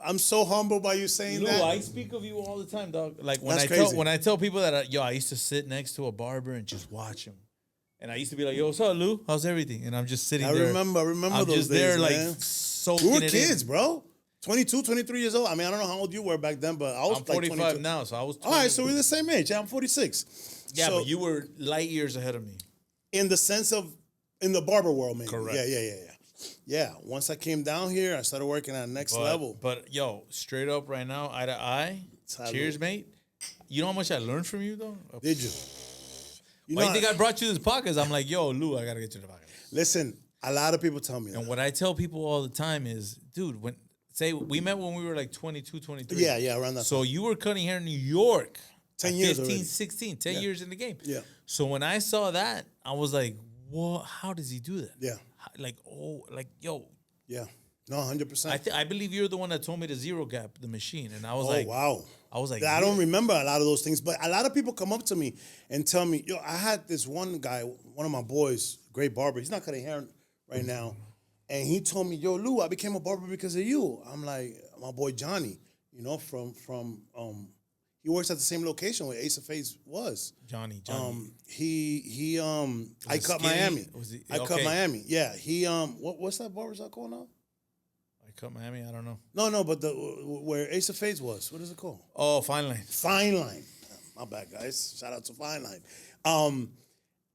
I'm so humbled by you saying Lou, that. I speak of you all the time, dog. Like when I tell people that, I used to sit next to a barber and just watch him. And I used to be like, yo, what's up, Lou? How's everything? And I'm just sitting there. I remember I'm those just days, there, man. like, soaking we were it kids, in. bro. 22, 23 years old. I mean, I don't know how old you were back then, but I was I'm 45 22. now, so I was 20. All right, so we're the same age. Yeah, I'm 46. Yeah, so, but you were light years ahead of me. In the sense of, in the barber world, maybe. Correct. Yeah, once I came down here, I started working at next level. But, yo, straight up right now, eye to eye, cheers, mate. You know how much I learned from you, though? Did you? Why do you think I brought you this podcast? I'm like, yo, Lou, I got to get you the podcast. Listen, a lot of people tell me that. And what I tell people all the time is, dude, say we met when we were like 22, 23. Yeah, around that So time. you were cutting hair in New York. 10 years 15, already. 16, 10 years in the game. Yeah. So when I saw that, I was like, what? How does he do that? Yeah. Yo. Yeah. No, 100%. I believe you're the one that told me to zero gap the machine. And I was wow. I was like, I don't remember a lot of those things, but a lot of people come up to me and tell me, yo, I had this one guy, one of my boys, great barber. He's not cutting hair right now. And he told me, yo, Lou, I became a barber because of you. I'm like, my boy Johnny, you know, from he works at the same location where Ace of Spades was. Johnny. I cut Miami. I cut Miami. Yeah. What's that barbershop called now? I cut Miami. I don't know. No, but where Ace of Spades was. What is it called? Oh, Fine Line. Fine Line. My bad, guys. Shout out to Fine Line.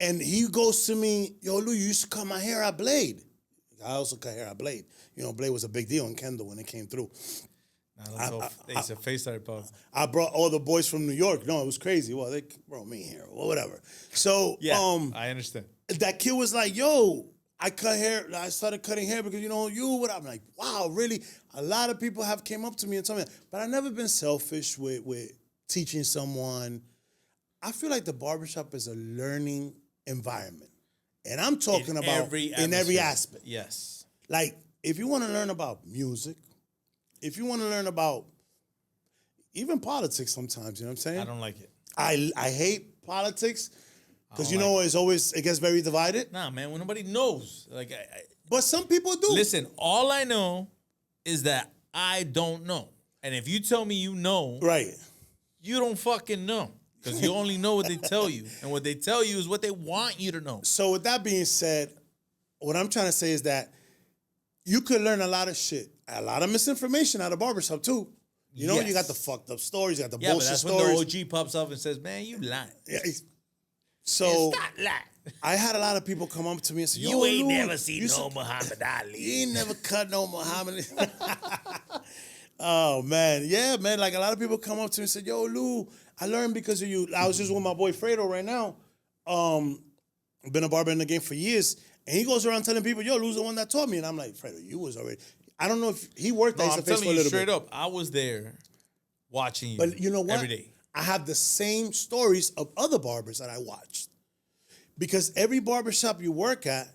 And he goes to me, yo, Lou, you used to cut my hair at Blade. I also cut hair at Blade. You know, Blade was a big deal in Kendall when it came through. It's a face type of. I brought all the boys from New York. No, it was crazy. Well, they brought me here or whatever. So, I understand. That kid was like, yo, I cut hair. I started cutting hair because, you know, I'm like, wow, really? A lot of people have came up to me and told me that. But I've never been selfish with teaching someone. I feel like the barbershop is a learning environment. And I'm talking about in every aspect. Yes. Like, if you want to learn about music, if you want to learn about even politics sometimes, you know what I'm saying? I don't like it. I hate politics because, you know, it gets very divided. Nah, man, when nobody knows. But some people do. Listen, all I know is that I don't know. And if you tell me you know, right, you don't fucking know. Because you only know what they tell you. And what they tell you is what they want you to know. So with that being said, what I'm trying to say is that you could learn a lot of shit, a lot of misinformation out of barbershop too. You know, you got the fucked up stories, you got the bullshit stories. Yeah, but that's when the OG pops up and says, man, you lying. Yeah, so stop lying. I had a lot of people come up to me and say, you ain't never seen no Muhammad Ali. You ain't never cut no Muhammad Ali. Oh, man. Yeah, man. Like, a lot of people come up to me and say, yo, Lou, I learned because of you. I was just with my boy Fredo right now. Been a barber in the game for years. And he goes around telling people, yo, Lou's the one that taught me. And I'm like, Fredo, you was already. I don't know if he worked at I'm telling you straight up. I was there watching you. But you know what? Every day. I have the same stories of other barbers that I watched. Because every barbershop you work at,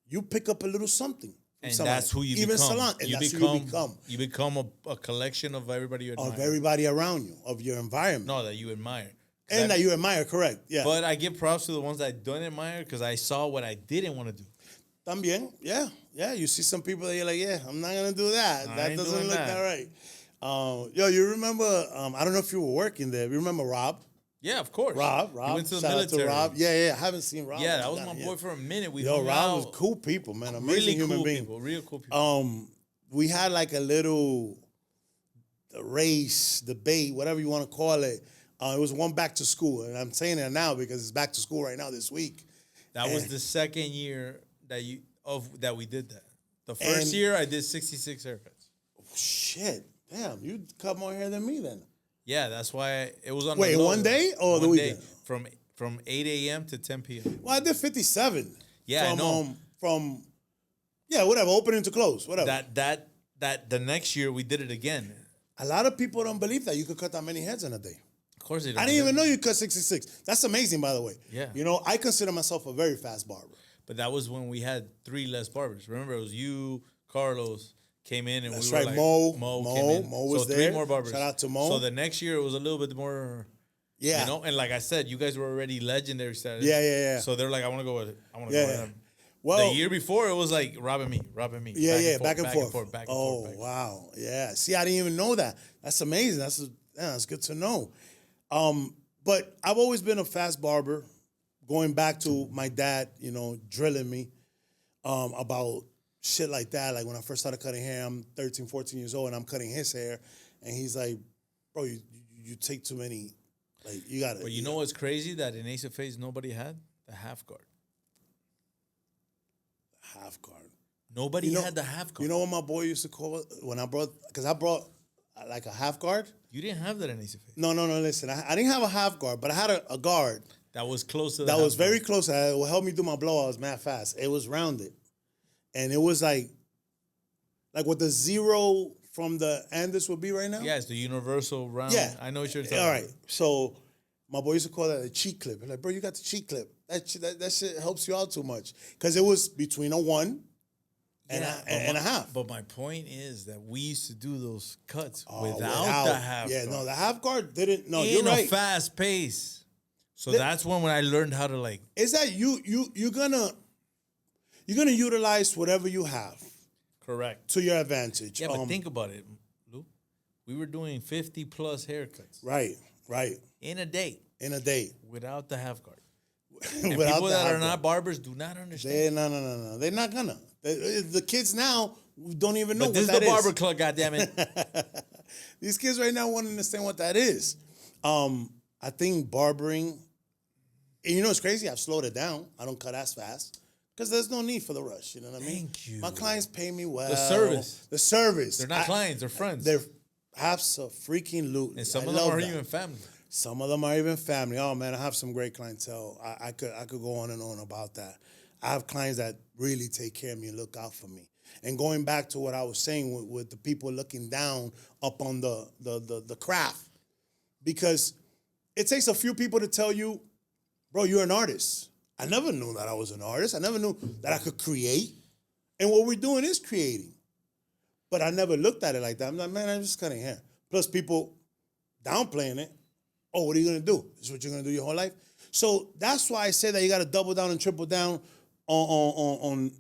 you pick up a little something. And that's who you become. Salon, and that's who you become. You become a collection of everybody you admire. Of everybody around you, of your environment. No, that you admire. And that you admire, correct. Yeah. But I give props to the ones that I don't admire because I saw what I didn't want to do. También, yeah. Yeah, you see some people that you're like, yeah, I'm not going to do that. That doesn't look that right. Yo, you remember, I don't know if you were working there. You remember Rob? Yeah, of course. Rob. He went to the Shout military. out to Rob. Yeah, I haven't seen Rob. Yeah, that was my boy for a minute. Rob was cool people, man. Amazing really human cool being. People, real cool people. We had like a little race, debate, whatever you want to call it. It was one back to school, and I'm saying that now because it's back to school right now this week. That was the second year that we did that. The first year I did 66 haircuts. Shit, damn, you cut more hair than me then. Yeah, that's why it was on. Wait, one day or the weekend? From 8 a.m. to 10 p.m. Well, I did 57. Yeah, I know. From whatever, opening to close, whatever. That the next year we did it again. A lot of people don't believe that you could cut that many heads in a day. Of course they don't. I didn't even know you cut 66. That's amazing, by the way. Yeah. You know, I consider myself a very fast barber. But that was when we had 3 less barbers. Remember, it was you, Carlos, came in, and That's we were right. like... Mo came in. Mo was so there. 3 more barbers. Shout out to Mo. So the next year, it was a little bit more... Yeah. You know? And like I said, you guys were already legendary status. Yeah. So they're like, I want to go with it. With him. Well, the year before, it was like Rob and me. Yeah, back and forth. Back and forth. Wow. Yeah. See, I didn't even know that. That's amazing. That's good to know. But I've always been a fast barber, going back to my dad, you know, drilling me about shit like that. Like when I first started cutting hair, I'm 13, 14 years old, and I'm cutting his hair. And he's like, bro, you take too many, like, you got to. But you know what's crazy? That in Ace of Face, nobody had the half guard. Half guard. Nobody had the half guard. You know what my boy used to call it when I brought, because I brought like a half guard. You didn't have that in Ace of Face. No, listen. I didn't have a half guard, but I had a guard. That was close to that was very close. It will help me do my blowouts mad fast. It was rounded. And it was like what the zero from the Andes would be right now. Yeah, it's the universal round. Yeah. I know what you're talking about. All right. So my boy used to call that a cheek clip. I'm like, bro, you got the cheek clip. That shit helps you out too much. Because it was between a 1 and a half. But my point is that we used to do those cuts without the half guard. Yeah, no, the half guard didn't. No, you're right. In a fast pace. So that's when I learned how to like. Is that you're gonna utilize whatever you have. Correct. To your advantage. Yeah, but think about it, Lou. We were doing 50 plus haircuts. Right. In a day. Without the half guard. And people that are not barbers do not understand. No. They're not gonna. The kids now don't even know what that is. This is the barber club, goddammit. These kids right now won't understand what that is. I think barbering And you know what's crazy? I've slowed it down. I don't cut as fast because there's no need for the rush. You know what I mean? Thank you. My clients pay me well. The service. The service. They're not clients, they're friends. They're absolutely. And some of them love are that. even family. Some of them are even family. Oh man, I have some great clientele. I could go on and on about that. I have clients that really take care of me and look out for me. And going back to what I was saying with the people looking down up on the craft, because it takes a few people to tell you, bro, you're an artist. I never knew that I was an artist. I never knew that I could create. And what we're doing is creating. But I never looked at it like that. I'm like, man, I'm just cutting hair. Plus people downplaying it. Oh, what are you going to do? This is what you're going to do your whole life? So that's why I say that you got to double down and triple down on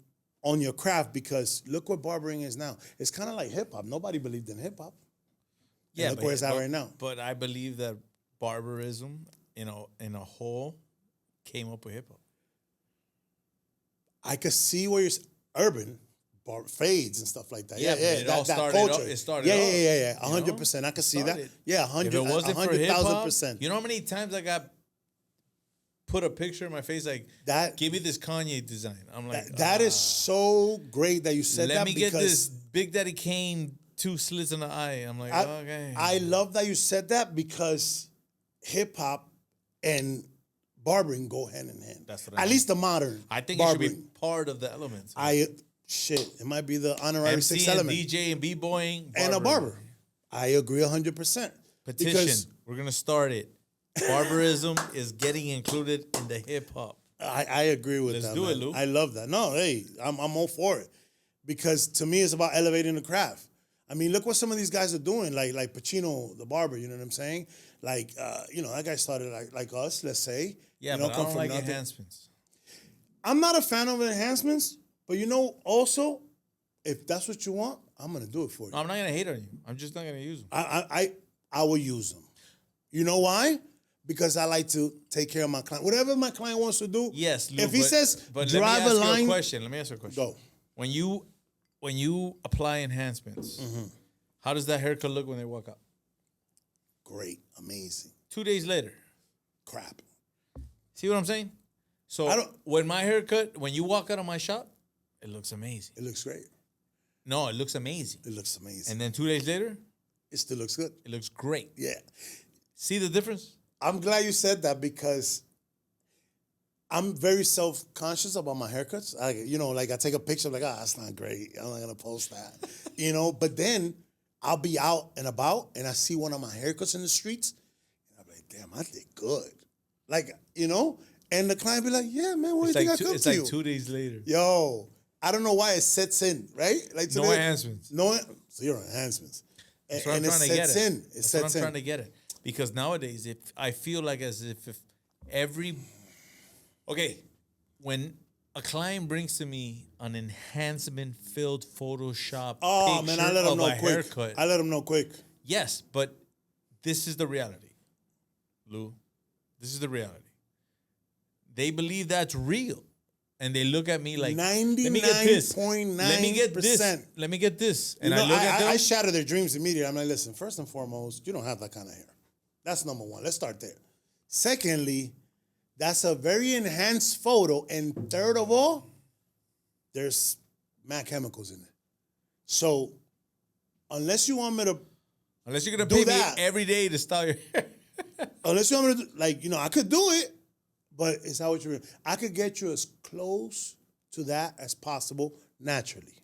your craft, because look what barbering is now. It's kind of like hip-hop. Nobody believed in hip-hop. Yeah, look where it's at right now. But I believe that barberism, in a whole, came up with hip hop. I could see where you're urban fades and stuff like that. Yeah. It all started culture. It started. Yeah. 100%. I could see that. Yeah, 100. If it wasn't for hip hop, 100,000%. you know how many times I got put a picture in my face like, that? Give me this Kanye design. I'm like, that is so great that you said that. Let me get this Big Daddy Kane 2 slits in the eye. I'm like, okay. I love that you said that, because hip hop and barbering go hand in hand. That's what I At mean. least the modern. I think barbering. it should be part of the elements. It might be the honorary MC sixth and element. DJ and b-boying And a barber. I agree 100%. Petition. Because We're gonna start it. Barberism is getting included in the hip hop. I agree with Let's that. do it, man. Lou. I love that. No, hey, I'm all for it, because to me it's about elevating the craft. I mean, look what some of these guys are doing, like Pacino, the barber. You know what I'm saying? Like, that guy started like us. Let's say, Yeah, you know, but I don't like enhancements. I'm not a fan of enhancements, but also, if that's what you want, I'm gonna do it for you. No, I'm not gonna hate on you. I'm just not gonna use them. I will use them. You know why? Because I like to take care of my client. Whatever my client wants to do. Yes, Lou, if he says but drive a line. let me ask you a question. Go. When you apply enhancements, how does that haircut look when they walk out? Great, amazing. 2 days later. Crap. See what I'm saying? So when my haircut, when you walk out of my shop, it looks amazing. It looks great. No, it looks amazing. It looks amazing. And then 2 days later, it still looks good. it looks great. Yeah. See the difference? I'm glad you said that, because I'm very self-conscious about my haircuts. I take a picture, I'm like, that's not great. I'm not going to post that. But then I'll be out and about and I see one of my haircuts in the streets. And I'm like, damn, I did good. And the client be like, yeah, man, what do you think I come to you? It's like 2 days later. Yo, I don't know why it sets in, right? Like No enhancements. Zero enhancements. That's what I'm it trying to get sets at. in. That's what I'm trying to get at. Because nowadays, if I feel like as if when a client brings to me an enhancement-filled Photoshop picture I let them of know a quick. haircut. I let them know quick. Yes, but this is the reality, Lou. This is the reality. They believe that's real. And they look at me like, 99.9%. Let me get this. Let me get this. And I look at them. I shatter their dreams immediately. I'm like, listen, first and foremost, you don't have that kind of hair. That's number one. Let's start there. Secondly, that's a very enhanced photo. And third of all, there's mad chemicals in it. So unless you want me to Unless you're going to pay me every day to style your hair. Unless you want me to, I could do it, but it's not what you're doing. I could get you as close to that as possible naturally.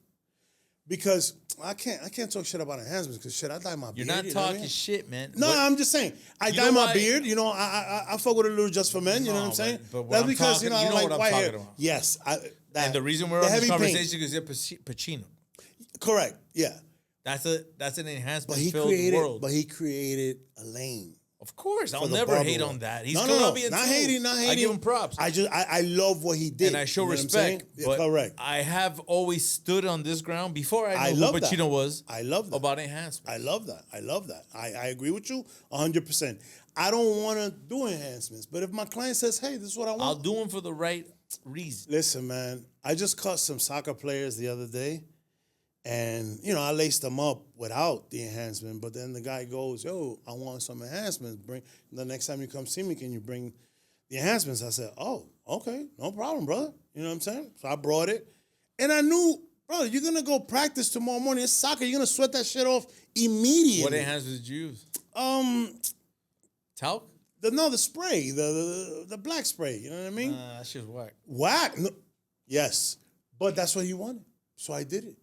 Because I can't talk shit about enhancements because I dye my beard. You're not talking shit, man. No, I'm just saying. I dye my beard. I fuck with a little just for men. You know what I'm saying? But that's because I don't like white hair. About. Yes. And the reason we're on this conversation is you're Pacino. Correct. Yeah. That's an enhancement-filled world. But he created a lane. Of course, I'll never hate on that. He's Colombian not hating. I give him props. I love what he did, and I show respect. But correct. I have always stood on this ground before I knew who Pacino was. I love that about enhancements. I love that. I agree with you 100%. I don't want to do enhancements, but if my client says, "Hey, this is what I want," I'll do them for the right reason. Listen, man, I just cut some soccer players the other day. And, I laced them up without the enhancement. But then the guy goes, yo, I want some enhancements. The next time you come see me, can you bring the enhancements. I said, oh, okay, no problem, brother. You know what I'm saying? So I brought it. And I knew, bro, you're going to go practice tomorrow morning. It's soccer. You're going to sweat that shit off immediately. What enhancements did you use? Talc? The spray, the black spray. You know what I mean? That shit's whack. Whack? No. Yes. But that's what he wanted. So I did it.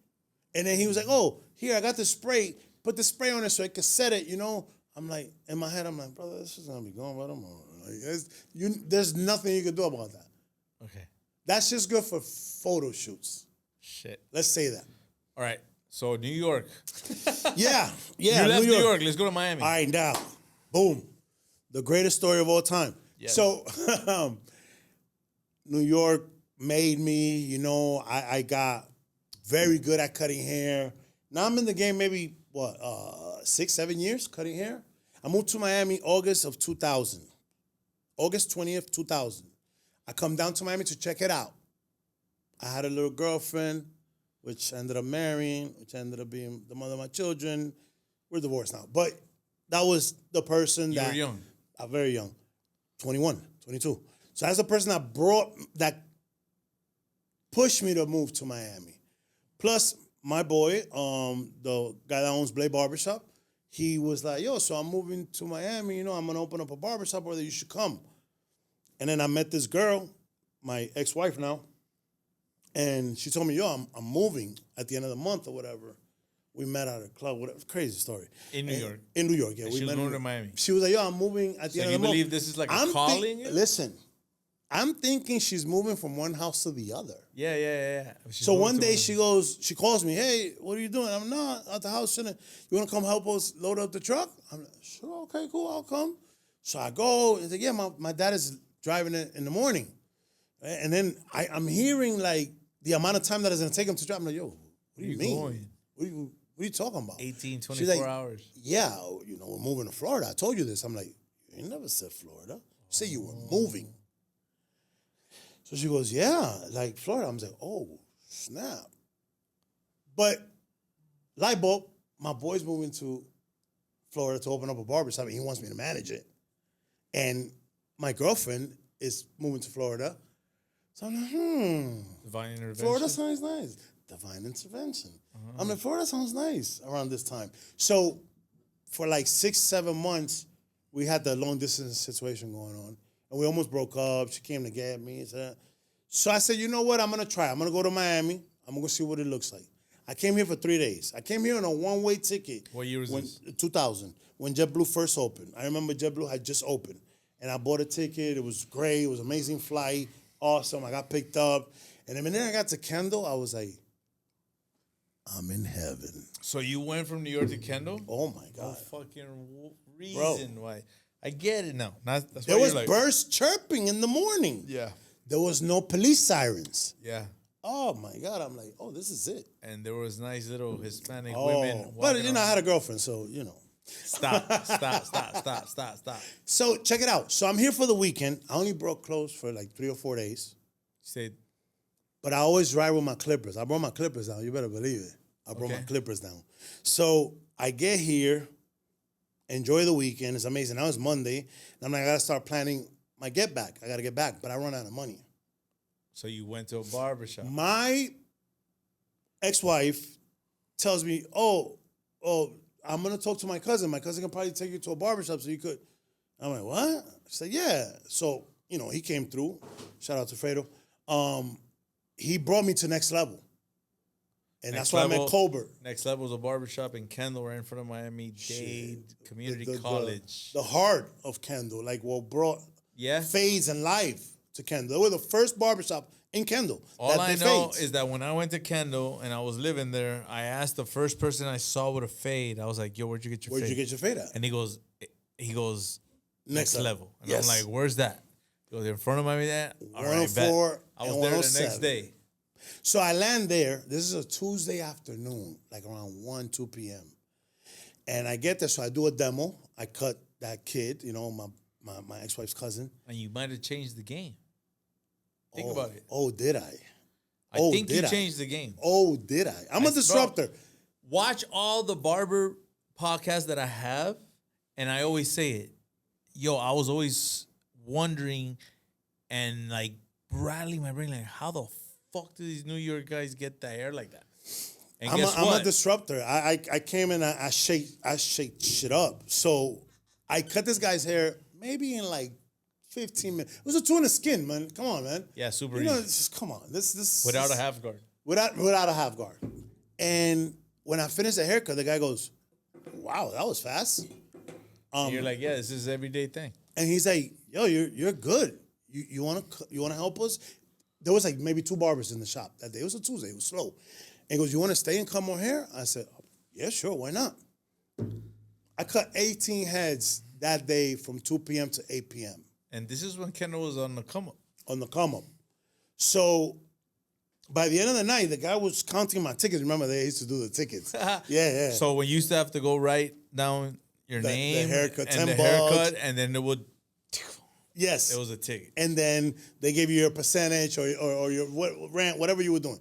And then he was like, oh, here, I got the spray. Put the spray on it so I could set it, you know? I'm like, in my head, I'm like, brother, this is going to be going right on. Like, there's nothing you can do about that. Okay. That's just good for photo shoots. Shit. Let's say that. All right. So New York. Yeah. You left New York. Let's go to Miami. All right, now. Boom. The greatest story of all time. Yes. So New York made me, you know, I got very good at cutting hair. Now I'm in the game maybe, 6, 7 years cutting hair. I moved to Miami August of 2000. August 20th, 2000. I come down to Miami to check it out. I had a little girlfriend, which I ended up marrying, which ended up being the mother of my children. We're divorced now. But that was the person You were young. Very young. 21, 22. So that's the person that pushed me to move to Miami. Plus, my boy, the guy that owns Blade Barbershop, he was like, yo, so I'm moving to Miami, you know, I'm going to open up a barbershop where you should come. And then I met this girl, my ex-wife now, and she told me, yo, I'm moving at the end of the month or whatever. We met at a club, whatever. Crazy story. In New York? In New York, yeah. And We she was met moving to Miami? She was like, yo, I'm moving at the end of the month. So you believe this is like a calling? Listen, I'm thinking she's moving from one house to the other. Yeah. So one day she calls me, hey, what are you doing? I'm not at the house. You want to come help us load up the truck? I'm like, sure, okay, cool, I'll come. So I go, and like, yeah, my dad is driving it in the morning. And then I'm hearing like the amount of time that it's going to take him to drive. I'm like, yo, what do you mean? Going? What are you talking about? 18, 24 like, hours. Yeah, you know, we're moving to Florida. I told you this. I'm like, you never said Florida. You said you were moving. So she goes, yeah, like Florida. I'm like, oh, snap. But light bulb, my boy's moving to Florida to open up a barbershop, and he wants me to manage it. And my girlfriend is moving to Florida. So I'm like, Divine intervention. Florida sounds nice. Divine intervention. I'm like, Florida sounds nice around this time. So for like 6, 7 months, we had the long distance situation going on. And we almost broke up. She came to get me. So I said, you know what? I'm going to try. I'm going to go to Miami. I'm going to go see what it looks like. I came here for 3 days. I came here on a one-way ticket. What year was this? 2000, when JetBlue first opened. I remember JetBlue had just opened. And I bought a ticket. It was great. It was an amazing flight. Awesome. I got picked up. And the minute I got to Kendall, I was like, I'm in heaven. So you went from New York to Kendall? Oh, my God. No fucking reason why. I get it now. That's there was birds chirping in the morning. Yeah. There was no police sirens. Yeah. Oh, my God. I'm like, oh, this is it. And there was nice little Hispanic women. But, you know, I had a girlfriend, so, you know. Stop. So, check it out. So, I'm here for the weekend. I only broke clothes for like 3 or 4 days. Stayed. But I always ride with my clippers. I brought my clippers down. You better believe it. I brought my clippers down. So, I get here, enjoy the weekend. It's amazing. Now it's Monday. And I'm like, I got to start planning my get back. I got to get back. But I run out of money. So you went to a barbershop. My ex-wife tells me, oh, I'm going to talk to my cousin. My cousin can probably take you to a barbershop so you could. I'm like, what? She said, yeah. So, you know, he came through. Shout out to Fredo. He brought me to Next Level. And that's why I met Colbert. Next Level is a barbershop in Kendall, right in front of Miami-Dade Community College. The heart of Kendall, like what brought Fades and Life to Kendall. They were the first barbershop in Kendall. All I know is that when I went to Kendall and I was living there, I asked the first person I saw with a fade. I was like, yo, where'd you get your fade? Where'd you get your fade at? And he goes, Next Level. And yes. I'm like, where's that? He goes, in front of Miami-Dade? All right, bet. I was there the next day. So I land there. This is a Tuesday afternoon, like around 1, 2 p.m. And I get there, so I do a demo. I cut that kid, you know, my ex-wife's cousin. And you might have changed the game. Think about it. Oh, did I? I think you changed the game. Oh, did I? I'm a disruptor. Watch all the barber podcasts that I have, and I always say it. Yo, I was always wondering and like rattling my brain, like how the fuck do these New York guys get the hair like that? And guess I'm what? a disruptor. I came in, I shake shit up. So I cut this guy's hair maybe in like 15 minutes. It was a two in the skin, man. Come on, man. Yeah, super You know, easy. just come on. This Without a half guard. without a half guard. And when I finished the haircut, the guy goes, "Wow, that was fast." And you're like, yeah, this is an everyday thing. And he's like, "Yo, you're good. You wanna help us?" There was like maybe 2 barbers in the shop that day. It was a Tuesday. It was slow. And he goes, "You want to stay and cut more hair?" I said, "Yeah, sure. Why not?" I cut 18 heads that day from 2 p.m. to 8 p.m. And this is when Kendall was on the come up. on the come up. So by the end of the night, the guy was counting my tickets. Remember, they used to do the tickets. Yeah. So when you used to have to go write down your name, the haircut, and $10, the haircut, and then it would, yes, it was a ticket. and then they gave you your percentage or your rent, whatever you were doing.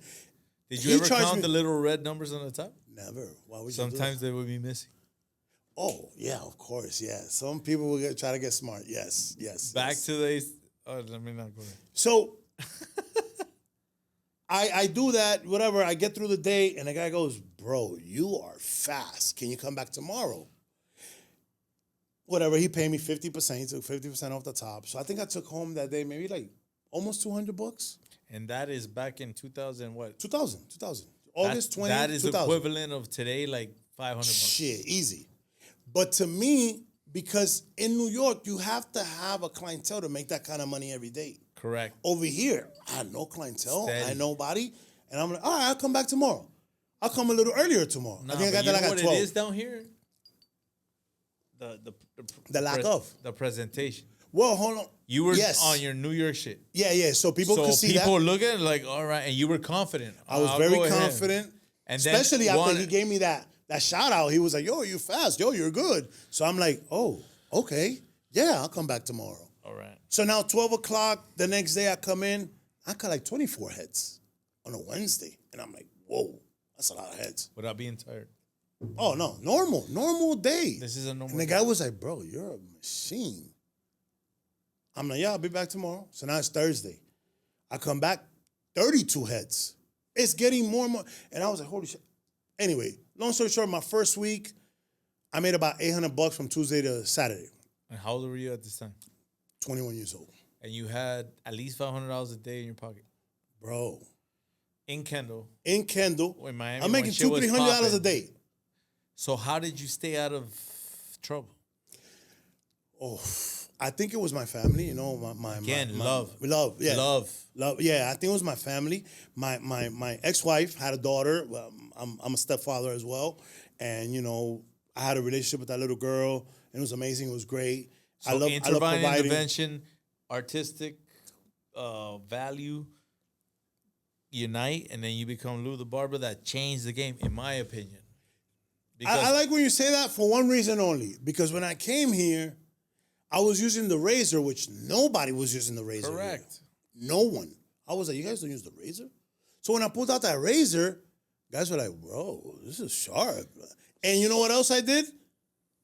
Did He you ever charged count me- the little red numbers on the top? Never. Why would you do Sometimes that? they would be missing. Oh, yeah, of course, yeah. Some people will try to get smart. Yes. Back yes. to the. Oh, let me not go there. So I do that, whatever. I get through the day, and the guy goes, "Bro, you are fast. Can you come back tomorrow?" Whatever. He paid me 50%. He took 50% off the top. So I think I took home that day maybe like almost $200. And that is back in 2000, what? 2000. August 20, That is 2000. equivalent of today, like $500. Shit, easy. But to me, because in New York, you have to have a clientele to make that kind of money every day. Correct. Over here, I had no clientele. Steady. I had nobody. And I'm like, all right, I'll come back tomorrow. I'll come a little earlier tomorrow. Nah, I think I but got you that know like what at 12. it is down here? The lack of. The presentation. Well, hold on. You were Yes. on your New York shit. Yeah. So people So could see people that. look at it like, all right, and you were confident. I was I'll very go ahead. confident. And then especially after one- he gave me that shout out. He was like, "Yo, you fast. Yo, you're good." So I'm like, "Oh, okay. Yeah, I'll come back tomorrow." All right. So now 12 o'clock, the next day I come in, I cut like 24 heads on a Wednesday. And I'm like, whoa, that's a lot of heads. Without being tired. Oh, no, normal day. This is a normal And the day. guy was like, "Bro, you're a machine." I'm like, "Yeah, I'll be back tomorrow." So now it's Thursday. I come back, 32 heads. It's getting more and more. And I was like, holy shit. Anyway, long story short, my first week, I made about $800 from Tuesday to Saturday. And how old were you at this time? 21 years old. And you had at least $500 a day in your pocket. Bro. In Kendall. In Kendall, In Miami, I'm making when shit was $200-300 a popping. day. So how did you stay out of trouble? Oh, I think it was my family, you know, my Love. Yeah. Love. Yeah, I think it was my family. My ex-wife had a daughter. Well, I'm a stepfather as well. And, you know, I had a relationship with that little girl, and it was amazing. It was great. So I love providing. intervention, artistic value, unite, and then you become Lou the Barber. That changed the game, in my opinion. I like when you say that for one reason only. Because when I came here, I was using the razor, which nobody was using the razor. Correct. Here. No one. I was like, "You guys don't use the razor?" So when I pulled out that razor, guys were like, "Bro, this is sharp." And you know what else I did?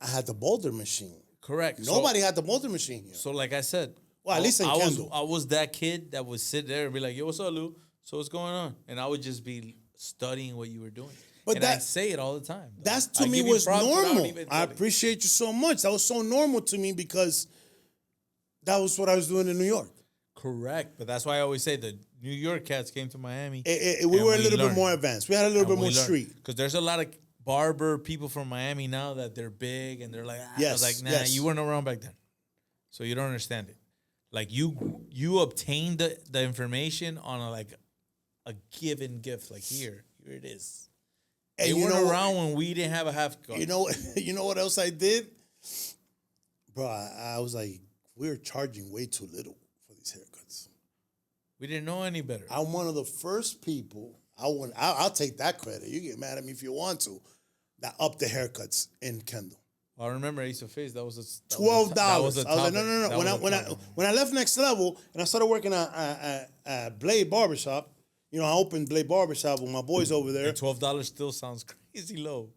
I had the boulder machine. Correct. Nobody had the boulder machine here. So like I said, Well, at least in I was Kendall. I was that kid that would sit there and be like, "Yo, what's up, Lou? So what's going on?" And I would just be studying what you were doing. But and that- I'd say it all the time. That's to I me give you was props without normal. even I telling. appreciate you so much. That was so normal to me because that was what I was doing in New York. Correct, but that's why I always say the New York cats came to Miami. We and were a little bit learned. more advanced. We had a little bit more street. Because there's a lot of barber people from Miami now that they're big and they're like, I Yes, was like, nah, yes. you weren't around back then, so you don't understand it. Like you obtained the information on a given gift. Like here it is. And They you weren't know around when we didn't have a half guard. You know what else I did? Bro, I was like, we're charging way too little for these haircuts. We didn't know any better. I'm one of the first people, I'll take that credit. You get mad at me if you want to, that upped the haircuts in Kendall. I remember Ace of Face. That was $12. That was a I was like, topic. no. That was a topic. When I left Next Level and I started working at Blade Barbershop, you know, I opened Blade Barbershop with my boys over there. And $12 still sounds crazy low.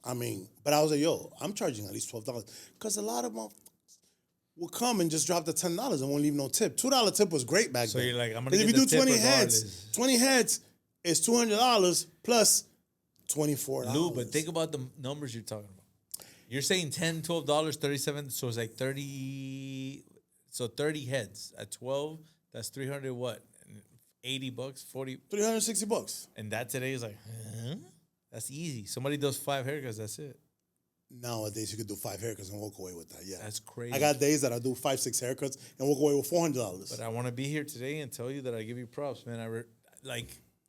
I mean, but I was like, yo, I'm charging at least $12. Because a lot of them, will come and just drop the $10 and won't leave no tip. $2 tip was great back So then. you're like, I'm gonna 'Cause get if you the do tip 20 regardless. heads, 20 heads is $200 plus $24. Lou, but think about the numbers you're talking about. You're saying $10, $12, 37, so it's like 30. So 30 heads at 12, that's 300 what? $80, 40. $360. And that today is like, huh? That's easy. Somebody does 5 haircuts, that's it. Nowadays, you could do 5 haircuts and walk away with that. Yeah, That's crazy. I got days that I do 5, 6 haircuts and walk away with $400. But I want to be here today and tell you that I give you props, man.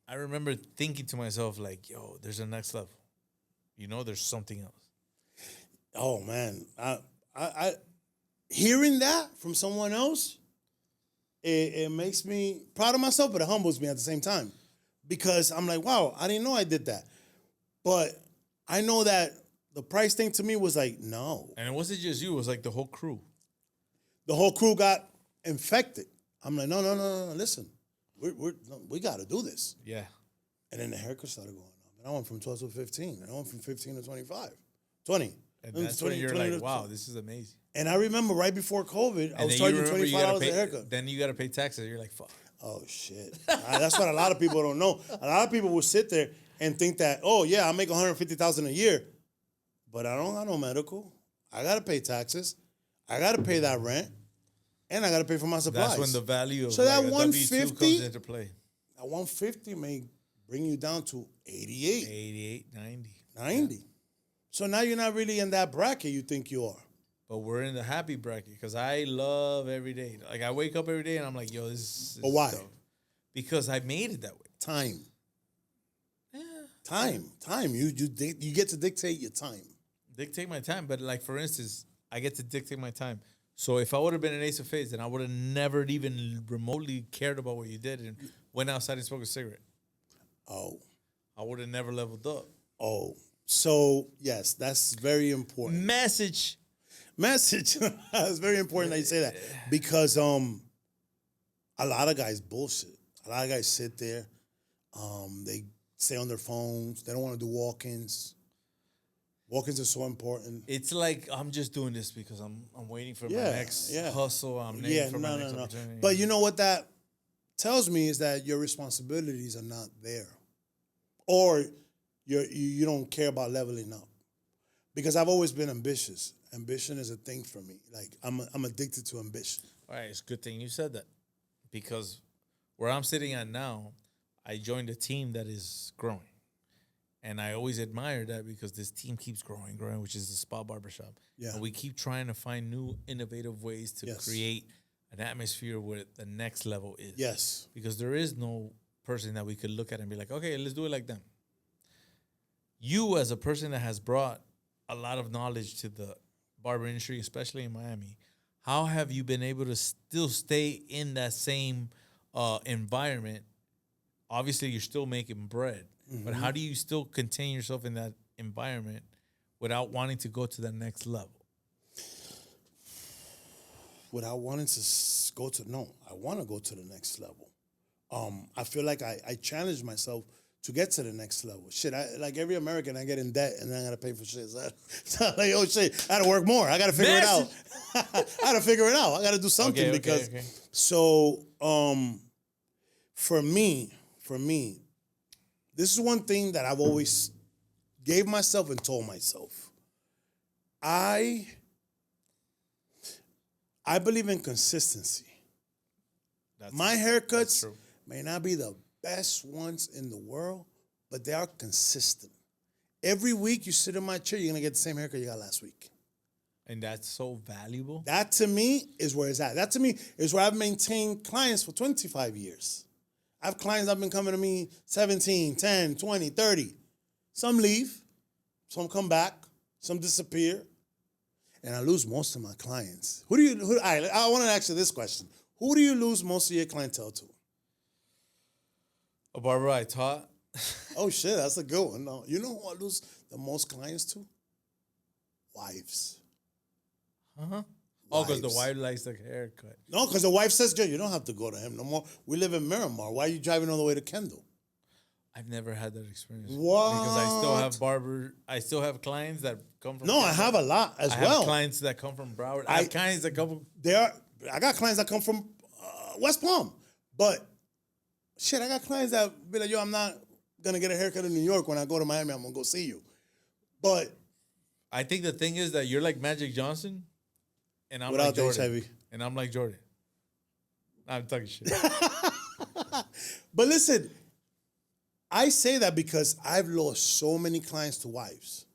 I remember thinking to myself, like, yo, there's a next level. You know, there's something else. Oh man, I hearing that from someone else, it makes me proud of myself, but it humbles me at the same time, because I'm like, wow, I didn't know I did that, but I know that the price thing to me was like, no. And it wasn't just you; it was like the whole crew. The whole crew got infected. I'm like, no. Listen, we got to do this. Yeah. And then the haircut started going up, and I went from 12 to 15, and I went from 15 to 25, 20. And that's when you're 20 like, to- wow, this is amazing. And I remember right before COVID, I And was then you charging remember you gotta $25 a haircut. Then you got to pay taxes. You're like, fuck. Oh shit! That's what a lot of people don't know. A lot of people will sit there and think that, oh yeah, I make $150,000 a year, but I don't got no medical. I gotta pay taxes. I gotta pay that rent, and I gotta pay for my supplies. That's when the value of So that like a W2 150 comes into play. That 150 may bring you down to 88, 88, 90. 90. So now you're not really in that bracket you think you are. But we're in the happy bracket because I love every day. Like I wake up every day and I'm like, yo, this is But why? dope. Because I made it that way. Time. Yeah. Time. You get to dictate your time. Dictate my time. But like for instance, I get to dictate my time. So if I would have been an Ace of Spades, then I would have never even remotely cared about what you did and went outside and smoked a cigarette. Oh. I would have never leveled up. Oh. So yes, that's very important. Message. It's very important that you say that, because a lot of guys bullshit. A lot of guys sit there, they stay on their phones. They don't want to do walk-ins. Walk-ins are so important. It's like I'm just doing this because I'm waiting for my next hustle. I'm waiting for my next opportunity. But you know what that tells me is that your responsibilities are not there, or you don't care about leveling up. Because I've always been ambitious. Ambition is a thing for me. Like I'm addicted to ambition. All right, it's a good thing you said that, because where I'm sitting at now, I joined a team that is growing, and I always admire that because this team keeps growing, which is the spa barbershop. Yeah. And we keep trying to find new, innovative ways to create an atmosphere where the next level is. Yes. Because there is no person that we could look at and be like, okay, let's do it like them. You, as a person that has brought a lot of knowledge to the barber industry, especially in Miami, how have you been able to still stay in that same environment? Obviously, you're still making bread, but how do you still contain yourself in that environment without wanting to go to the next level? Without wanting to I want to go to the next level. I feel like I challenge myself to get to the next level. Shit, like every American, I get in debt and then I gotta pay for shit. So like, oh shit, I gotta work more. I gotta figure it out. I gotta figure it out. I gotta do something because. So, for me, this is one thing that I've always gave myself and told myself. I believe in consistency. My haircuts may not be the best ones in the world, but they are consistent. Every week you sit in my chair, you're gonna get the same haircut you got last week. And that's so valuable. That to me is where it's at. That to me is where I've maintained clients for 25 years. I have clients that have been coming to me 17, 10, 20, 30. Some leave, some come back, some disappear, and I lose most of my clients. All right, I want to ask you this question. Who do you lose most of your clientele to? A barber I taught. Oh, shit, that's a good one. No, you know who I lose the most clients to? Wives. Uh-huh. Oh, because the wife likes the haircut. No, because the wife says, Joe, you don't have to go to him no more. We live in Miramar. Why are you driving all the way to Kendall? I've never had that experience. What? Because I still have clients that come from. No, I have a lot as I well. have clients that come from Broward. I have clients that come from. I got clients that come from West Palm, but shit, I got clients that be like, yo, I'm not gonna get a haircut in New York. When I go to Miami, I'm gonna go see you. But I think the thing is that you're like Magic Johnson, and I'm without like the Jordan, HIV. and I'm like Jordan. I'm talking shit. But listen, I say that because I've lost so many clients to wives.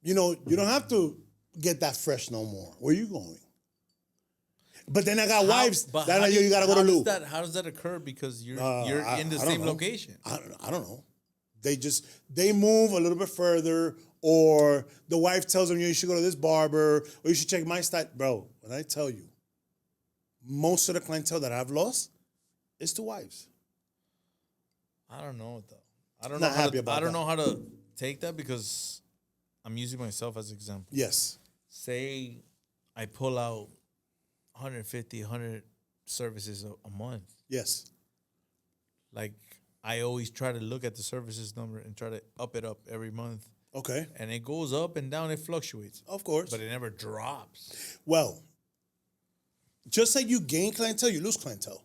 You know, you don't have to get that fresh no more. Where you going? But then I got wives that like, yo, you gotta go to Lou. How does that occur? Because you're in the I same don't know. location. I don't know. They move a little bit further, or the wife tells them, you should go to this barber, or you should check my style. Bro, when I tell you, most of the clientele that I've lost is to wives. I don't know though. I don't Not know how happy to, about I don't that. know how to take that because I'm using myself as an example. Yes. Say I pull out 150, 100 services a month. Yes. Like I always try to look at the services number and try to up it up every month. Okay. And it goes up and down, it fluctuates. Of course. But it never drops. Well, just like you gain clientele, you lose clientele.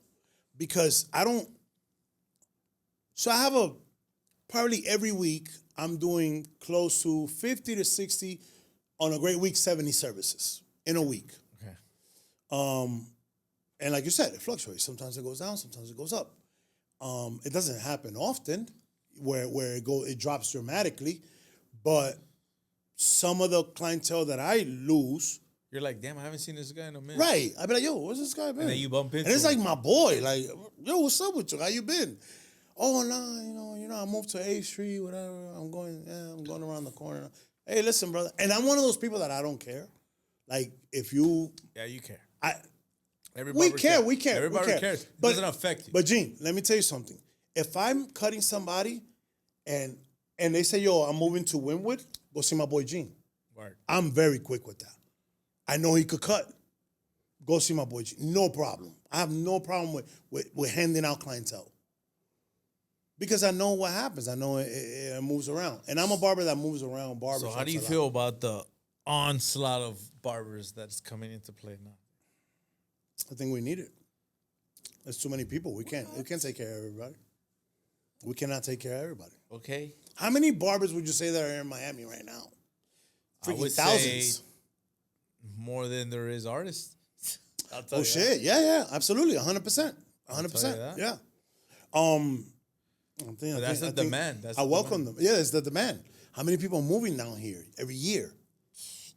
Because I have probably every week, I'm doing close to 50 to 60, on a great week, 70 services in a week. Okay. And like you said, it fluctuates. Sometimes it goes down, sometimes it goes up. It doesn't happen often where it drops dramatically, but some of the clientele that I lose, You're like, damn, I haven't seen this guy in a minute. right? I be like, yo, where's this guy been? And then you bump into and it's him. like my boy, like, yo, what's up with you? How you been? Oh no, I moved to A Street, whatever. I'm going around the corner. Hey, listen, brother, and I'm one of those people that I don't care. Like, if you, Yeah, you care. we care. Everybody cares. It doesn't affect you. But Gene, let me tell you something. If I'm cutting somebody, and they say, yo, I'm moving to Wynwood, go see my boy Gene. Word. I'm very quick with that. I know he could cut. Go see my boy Gene. No problem. I have no problem with handing out clientele. Because I know what happens. I know it moves around. And I'm a barber that moves around barbers. So how do you feel about the onslaught of barbers that's coming into play now? I think we need it. There's too many people. We can't take care of everybody. We cannot take care of everybody. Okay. How many barbers would you say that are in Miami right now? I would Freaking thousands. say more than there is artists. I'll tell Oh you shit! Yeah, absolutely, 100%, 100%. that. Yeah. That's the demand. I welcome them. Yeah, it's the demand. How many people are moving down here every year?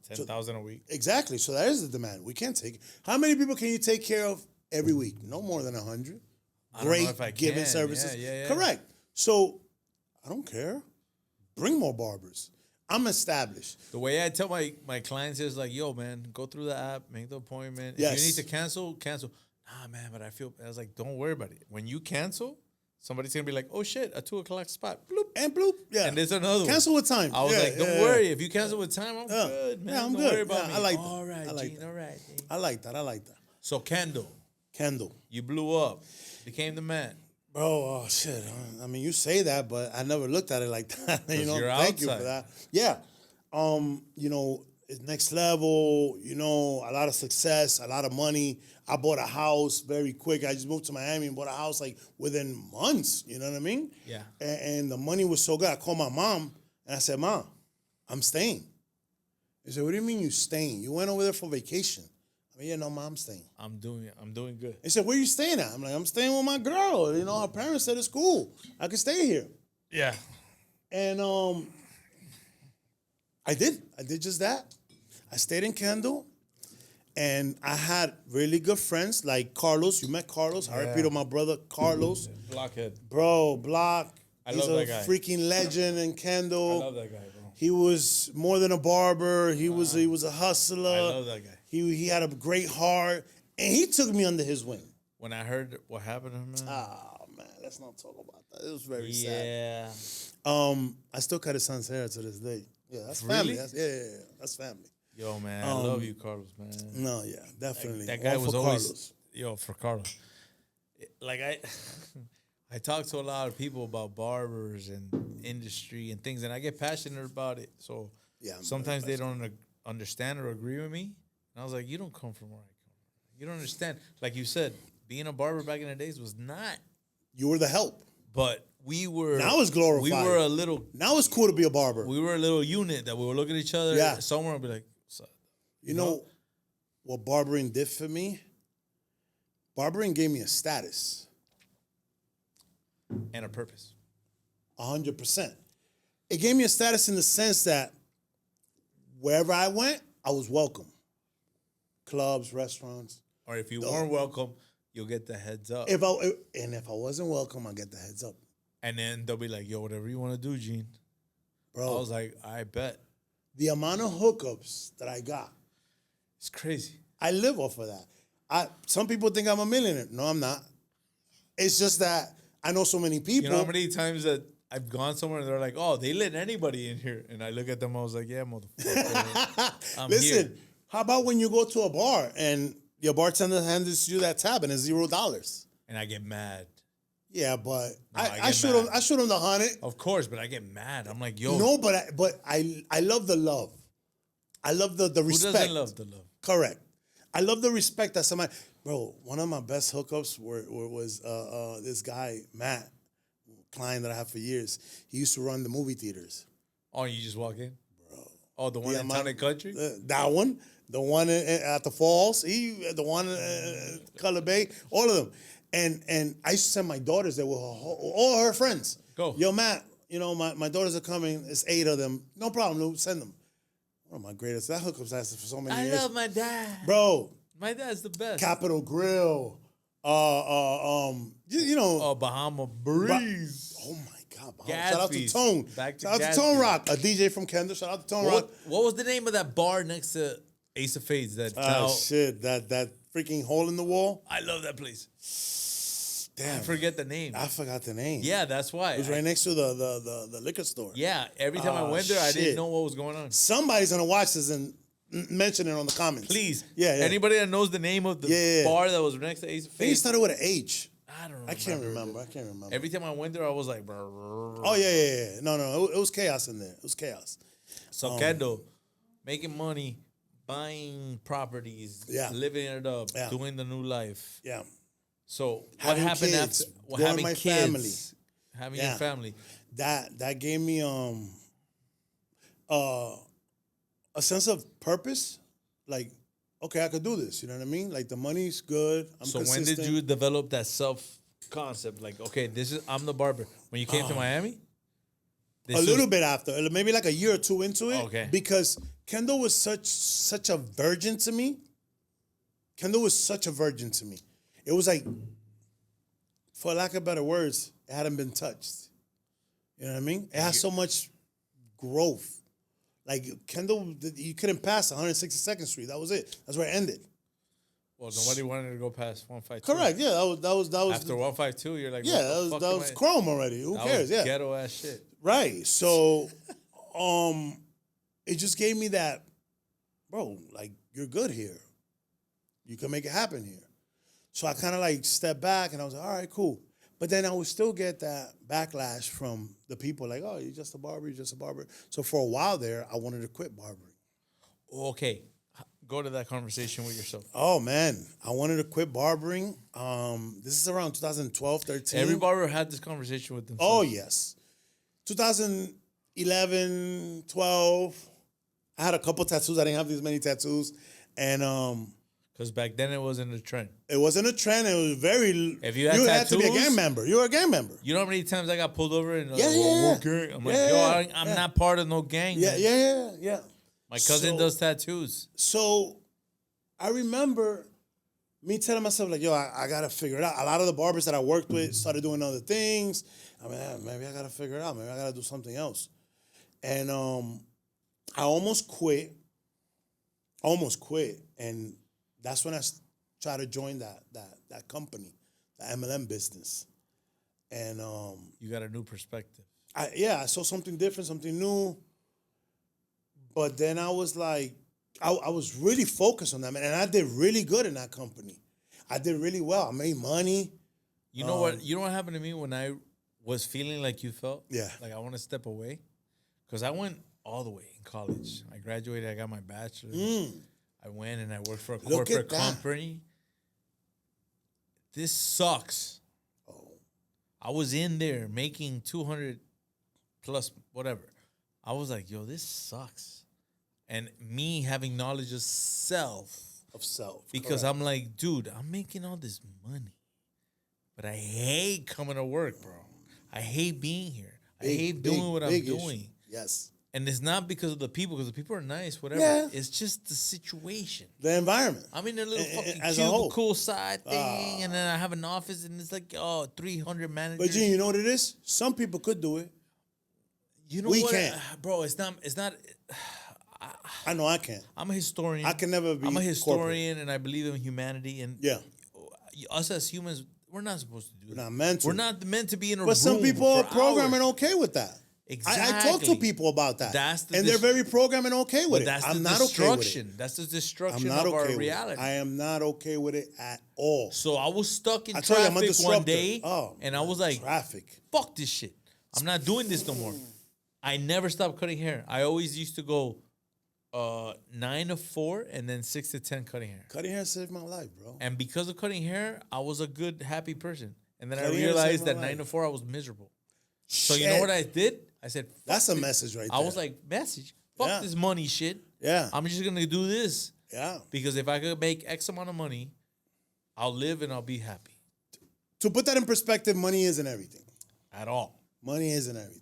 10,000 a week. Exactly. So that is the demand. We can't take. How many people can you take care of every week? No more than 100. I don't know if I giving can. services. Yeah. Correct. So I don't care. Bring more barbers. I'm established. The way I tell my clients is like, yo, man, go through the app, make the appointment. Yes. If you need to cancel. Nah, man, but I was like, don't worry about it. When you cancel, somebody's going to be like, oh, shit, a 2 o'clock spot. Bloop. And bloop. Yeah. And there's another one. Cancel with time. I was like, don't worry. If you cancel with time, I'm Yeah. good, man. Yeah, I'm don't good. worry about Yeah, me. I like that. All right, I like Gene, that. all right. Gene. I like that. So, Kendall, Kendall. you blew up. Became the man. Bro, oh shit. I mean, you say that, but I never looked at it like that. you're Thank you outside. for that. Yeah. It's next level, a lot of success, a lot of money. I bought a house very quick. I just moved to Miami and bought a house like within months, you know what I mean? Yeah. And the money was so good. I called my mom and I said, Mom, I'm staying. She said, what do you mean you staying? You went over there for vacation. I mean, yeah, no, Mom, I'm staying. I'm doing good. He said, where you staying at? I'm like, I'm staying with my girl. Her parents said it's cool. I can stay here. Yeah. And I did just that. I stayed in Kendall, and I had really good friends like Carlos. You met Carlos. I repeat, my brother Carlos. Blockhead. Bro, Block. He's love a that guy. freaking legend in Kendall. I love that guy, bro. He was more than a barber. He was a hustler. I love that guy. He had a great heart, and he took me under his wing. When I heard what happened to him, man. Oh man, let's not talk about that. It was very Yeah. sad. I still cut his son's hair to this day. Yeah, that's Really? family. That's family. Yo, man, I love you, Carlos, man. No, yeah, definitely. That guy All was for always Carlos. for Carlos. Like I I talk to a lot of people about barbers and industry and things, and I get passionate about it. So Yeah, I'm sometimes very they don't understand or agree with me. And I was like, you don't come from where I come from. You don't understand. Like you said, being a barber back in the days was not. You were the help. But we were. Now it's glorified. We were a little. Now it's cool to be a barber. We were a little unit that we would look at each other somewhere and be like, what's up? You know what barbering did for me? Barbering gave me a status. And a purpose. 100%. It gave me a status in the sense that wherever I went, I was welcome. Clubs, restaurants. Or if you weren't welcome, you'll get the heads up. If I wasn't welcome, I'll get the heads up. And then they'll be like, yo, whatever you want to do, Gene. Bro. I was like, I bet. The amount of hookups that I got. It's crazy. I live off of that. Some people think I'm a millionaire. No, I'm not. It's just that I know so many people. You know how many times that I've gone somewhere and they're like, oh, they let anybody in here. And I look at them, I was like, yeah, motherfucker. Listen, here. How about when you go to a bar and your bartender hands you that tab and it's $0? And I get mad. Yeah, but No, I shoot him. I shoot him the 100. Of course, but I get mad. I'm like, yo. No, but I love the love. I love the respect. Who doesn't love the love? Correct. I love the respect that somebody. Bro, one of my best hookups was this guy Matt, client that I have for years. He used to run the movie theaters. Oh, you just walk in, bro. Oh, the one in Town and Country. That one, the one at the Falls. The one Color Bay. All of them. And I used to send my daughters there with all her friends. Go. Yo, Matt, my daughters are coming. It's 8 of them. No problem. No, send them. One of my greatest. That hookup's lasted for so many years. I love my dad. Bro. My dad's the best. Capitol Grill. Bahama Breeze. Oh, my God. Gas shout out to fees. Tone. Shout out to Tone Rock. A DJ from Kendall. Shout out to Tone Rock. What was the name of that bar next to Ace of Spades? Shit. That freaking hole in the wall. I love that place. Damn. I forget the name. I forgot the name. Yeah, that's why. It was right next to the liquor store. Yeah, every time I went there, I didn't know what was going on. Somebody's going to watch this and mention it on the comments. Please. Yeah. Anybody that knows the name of the bar that was next to Ace of I think it Spades? started with an H. I don't know. I can't remember. Every time I went there, I was like, brr. Oh, yeah. No. It was chaos in there. It was chaos. So, Kendall, making money, buying properties, living it up, doing the new life. Yeah. So having what happened kids, after having my kids, family. having your family? That gave me a sense of purpose. Like, okay, I could do this. You know what I mean? Like the money's good. I'm consistent. When did you develop that self concept? Like, okay, I'm the barber. When you came to Miami? A little bit after, maybe like a year or two into it. Okay. Because Kendall was such a virgin to me. It was like, for lack of better words, it hadn't been touched. You know what I mean? It has so much growth. Like Kendall, you couldn't pass 162nd Street. That was it. That's where it ended. Well, nobody wanted to go past 152. Correct. Yeah, that was after 152. You're like, yeah, that was chrome already. Who cares? Yeah, ghetto ass shit. Right. So, it just gave me that, bro. Like you're good here. You can make it happen here. So I kind of like stepped back and I was like, all right, cool. But then I would still get that backlash from the people like, oh, you're just a barber. So for a while there, I wanted to quit barbering. Okay. Go to that conversation with yourself. Oh, man. I wanted to quit barbering. This is around 2012, 13. Every barber had this conversation with themselves. Oh, yes. 2011, 12. I had a couple tattoos. I didn't have these many tattoos. And because back then it wasn't a trend. It wasn't a trend. It was very. If you had to be a gang member. You were a gang member. You know how many times I got pulled over and gang. I'm like, I'm not part of no gang. Yeah. My cousin does tattoos. So I remember me telling myself like, yo, I gotta figure it out. A lot of the barbers that I worked with started doing other things. I mean, maybe I gotta figure it out. Maybe I gotta do something else. And I almost quit. And that's when I tried to join that company, the MLM business. And you got a new perspective. I saw something different, something new. But then I was like, I was really focused on that, man. And I did really good in that company. I did really well. I made money. You know what? You know what happened to me when I was feeling like you felt? Yeah. Like I want to step away. Because I went all the way in college. I graduated. I got my bachelor's. I went and I worked for a corporate company. This sucks. Oh. I was in there making 200 plus whatever. I was like, yo, this sucks. And me having knowledge of self. Because correct. I'm like, dude, I'm making all this money. But I hate coming to work, bro. I hate being here. I hate doing what I'm doing. Yes. And it's not because of the people, because the people are nice, whatever. Yeah. It's just the situation. The environment. I'm in a little fucking as a whole. cubicle side thing, and then I have an office, and it's like, 300 managers. But Gene, you know what it is? Some people could do it. You know we what? can't. Bro, it's not. I know I can't. I'm a historian. I can never be I'm a historian, corporate. and I believe in humanity. And Yeah. us as humans, we're not supposed to do that. We're not meant to. We're not meant to be in a room. But some people are for programming hours. okay with that. I talk to Exactly. people about that. That's the and they're very programming okay with it. That's I'm the not okay with destruction. it. That's the I'm destruction not of okay our with reality. it. I am not okay with it at all. So I was stuck in I tell you, I'm a traffic one disruptor. day, Oh, and I was like, traffic. fuck this shit. I'm not doing this no more. I never stopped cutting hair. I always used to go 9 to 4 and then 6 to 10 cutting hair. Cutting hair saved my life, bro. And because of cutting hair, I was a good, happy person. And then Cutting I hair saved realized my that life. 9 to 4, I was miserable. So Shit. you know what I did? I said, fuck That's a this. message right I there. was like, message. Fuck Yeah. this money shit. Yeah. I'm just going to do this. Yeah. Because if I could make X amount of money, I'll live and I'll be happy. To put that in perspective, money isn't everything. At all. Money isn't everything.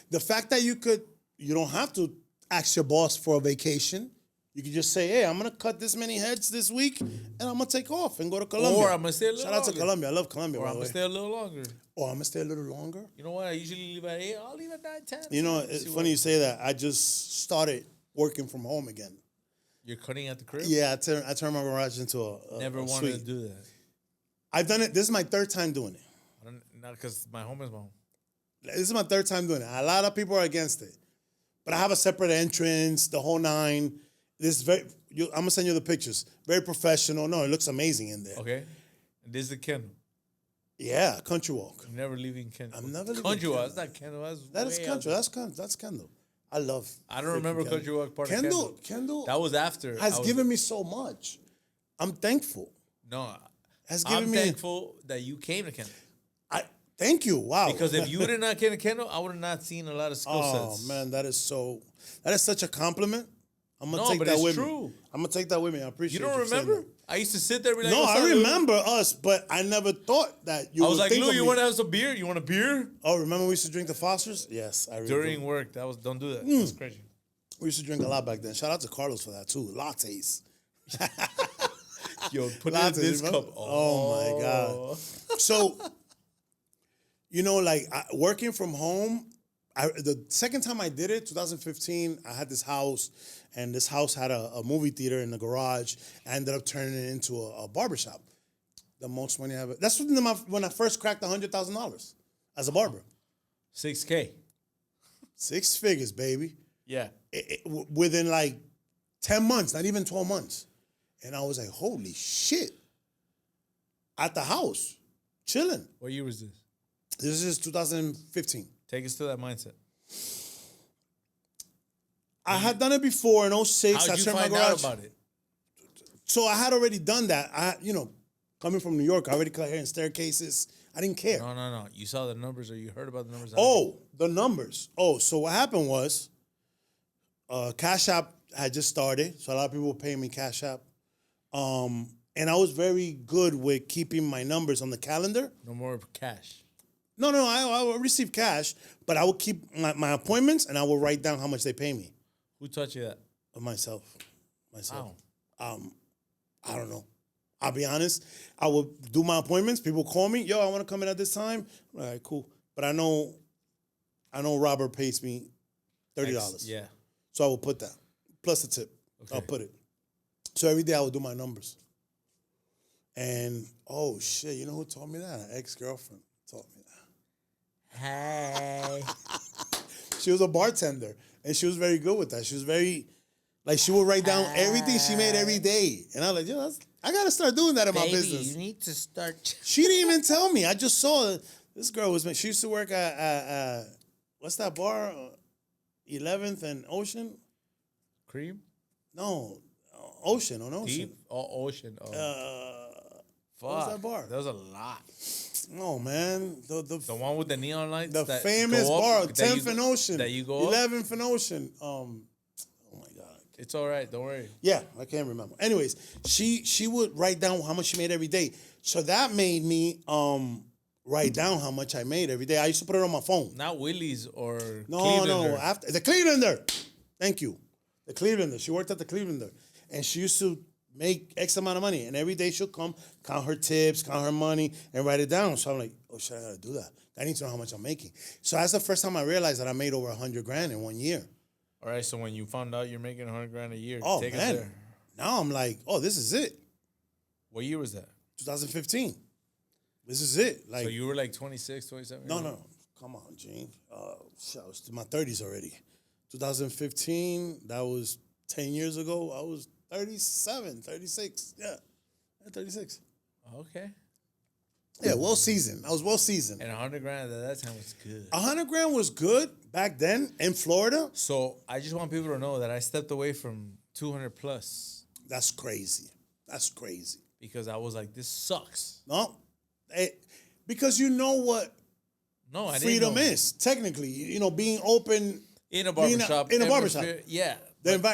The fact that you don't have to ask your boss for a vacation. You can just say, hey, I'm going to cut this many heads this week, and I'm going to take off and go to Colombia. Or I'm going to stay a little Shout out to longer. Colombia. I love Colombia, Or by I'm the going way. to stay a little longer. Or I'm going to stay a little longer. You know what? I usually leave at 8. I'll leave at 9, 10. You know, it's funny you say that. I just started working from home again. You're cutting at the crib? Yeah, I turned my garage into a Never a wanted suite. to do that. I've done it. This is my third time doing it. Not because my home is my home. This is my third time doing it. A lot of people are against it. But I have a separate entrance, the whole nine. This is very. I'm going to send you the pictures. Very professional. No, it looks amazing in there. Okay? And this is the Kendall. Yeah, country walk. I'm never leaving Kendall. I'm never leaving Country Walk. Kendall. That's not Kendall. That is way country. out That's Kendall. I love. there. I don't remember Country Walk part of Kendall. Kendall. That was after. Has given me so much. I'm thankful. No. Has given I'm me. thankful that you came to Kendall. Thank you. Wow. Because if you would have not came to Kendall, I would have not seen a lot of skill Oh sets. man, that is such a compliment. I'm gonna No, take but that it's with true. me. I'm gonna take that with me. I You appreciate don't saying remember? that. I used to sit there and be like, No, "What's up, I Lou?" remember us, but I never thought that you I was would like, think Lou, of you me. want to have some beer? You want a beer? Oh, remember we used to drink the Fosters? Yes, I remember. During work. Don't do that. That's crazy. We used to drink a lot back then. Shout out to Carlos for that too. Lattes. Yo, put it in Lattes, this remember? cup. Oh my God. So, working from home, the second time I did it, 2015, I had this house, and this house had a movie theater in the garage. I ended up turning it into a barbershop. The most money I ever. That's when I first cracked $100,000 as a barber. 6K. 6 figures, baby. Yeah. Within like 10 months, not even 12 months. And I was like, holy shit. At the house, chilling. What year was this? This is 2015. Take us to that mindset. I had done it before in 06. How I did you turned my find garage. out about it? So I had already done that. Coming from New York, I already cut hair in staircases. I didn't care. No. You saw the numbers or you heard about the numbers? Oh, the numbers. Oh, so what happened was, Cash App had just started, so a lot of people were paying me Cash App. And I was very good with keeping my numbers on the calendar. No more cash. No, I would receive cash, but I would keep my appointments and I would write down how much they pay me. Who taught you that? Myself. Wow. I don't know. I'll be honest. I would do my appointments. People call me, yo, I want to come in at this time. I'm like, all right, cool. But I know Robert pays me $30. Yeah. So I will put that. Plus the tip. Okay. I'll put it. So every day I would do my numbers. And, oh, shit, you know who taught me that? An ex-girlfriend taught me that. Hey. She was a bartender, and she was very good with that. She was very, she would write down everything she made every day. And I was like, I gotta start doing that in my Baby, business. you need to start. She didn't even tell me. I just saw this girl was. She used to work at what's that bar? 11th and Ocean. Cream? No, Ocean on Ocean. Deep? Oh, Ocean. Oh. What was that bar? There was a lot. No, man. The one with the neon lights? The that famous go up, bar, that 10th you- and Ocean. That you go up? 11th and Ocean. Oh my God. It's all right. Don't worry. Yeah, I can't remember. Anyways, she would write down how much she made every day. So that made me write down how much I made every day. I used to put it on my phone. Not Willie's or No, Clevelander. after the Clevelander. Thank you. The Clevelander. She worked at the Clevelander. And she used to make X amount of money. And every day she'll come, count her tips, count her money, and write it down. So I'm like, oh shit, I gotta do that. I need to know how much I'm making. So that's the first time I realized that I made over 100 grand in 1 year. All right, so when you found out you're making 100 grand a year, Oh, take us man. there. Now I'm like, oh, this is it. What year was that? 2015. This is it. Like, So you were like 26, 27? no. Come on, Gene. Shit, I was in my 30s already. 2015, that was 10 years ago. I was 37, 36. Yeah, 36. Okay. Yeah, well seasoned. I was well seasoned. And 100 grand at that time was good. 100 grand was good back then in Florida. So I just want people to know that I stepped away from 200 plus That's crazy. That's crazy. because I was like, this sucks. No, because you know what No, I freedom didn't know. is technically. You know, being open In a being barbershop. in a atmosphere, barbershop. Yeah.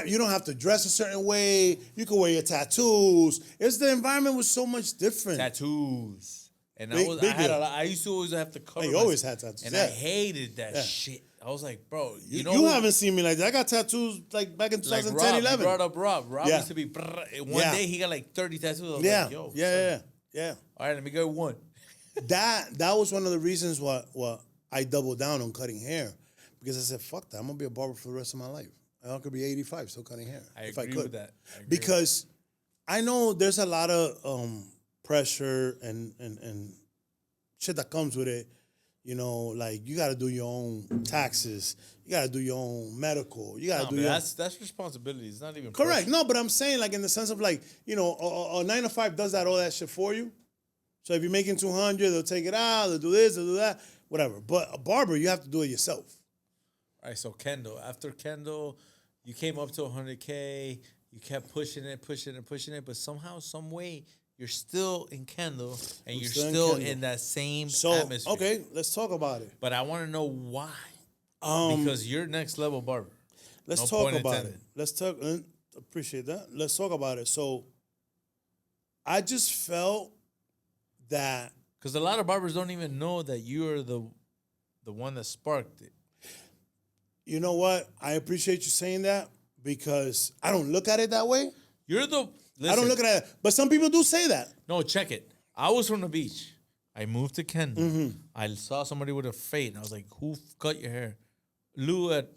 You don't have to dress a certain way. You can wear your tattoos. The environment was so much different. Tattoos. And Big- I big had deal. a lot. I used to always have to cover. Hey, you always myself. had tattoos, And yeah. I hated that Yeah. shit. I was like, bro, you You know, haven't seen me like that. I got tattoos like back in like 2010, Rob, 11. you brought up Rob. Rob Yeah. used to be. One Yeah. day he got like 30 tattoos. I was Yeah, like, yo, yeah. All right, let me go one. That was one of the reasons why I doubled down on cutting hair, because I said, fuck that. I'm gonna be a barber for the rest of my life. I could be 85 still cutting hair. I if agree I could. with that. I agree Because I know there's a lot of pressure and shit that comes with it. You know, like you got to do your own taxes. You got to do your own medical. You got to No, do but your that's responsibility. It's not even correct. pressure. No, but I'm saying like in the sense of like, you know, a 9 to 5 does all that shit for you. So if you're making 200, they'll take it out. They'll do this. They'll do that. Whatever. But a barber, you have to do it yourself. All right, so Kendall. After Kendall, you came up to 100K. You kept pushing it, but somehow, some way, you're still in Kendall, and you're still in still Kendall. in that same So atmosphere. okay, let's talk about it. But I want to know why. Um, Because you're next level barber. Let's No talk pun about intended. it. Let's talk. Appreciate that. Let's talk about it. So, I just felt that Because a lot of barbers don't even know that you're the one that sparked it. you know what? I appreciate you saying that because I don't look at it that way. You're the. Listen, I don't look at it, but some people do say that. No, check it. I was from the beach. I moved to Kendall. Mm-hmm. I saw somebody with a fade, and I was like, "Who cut your hair?" Lou at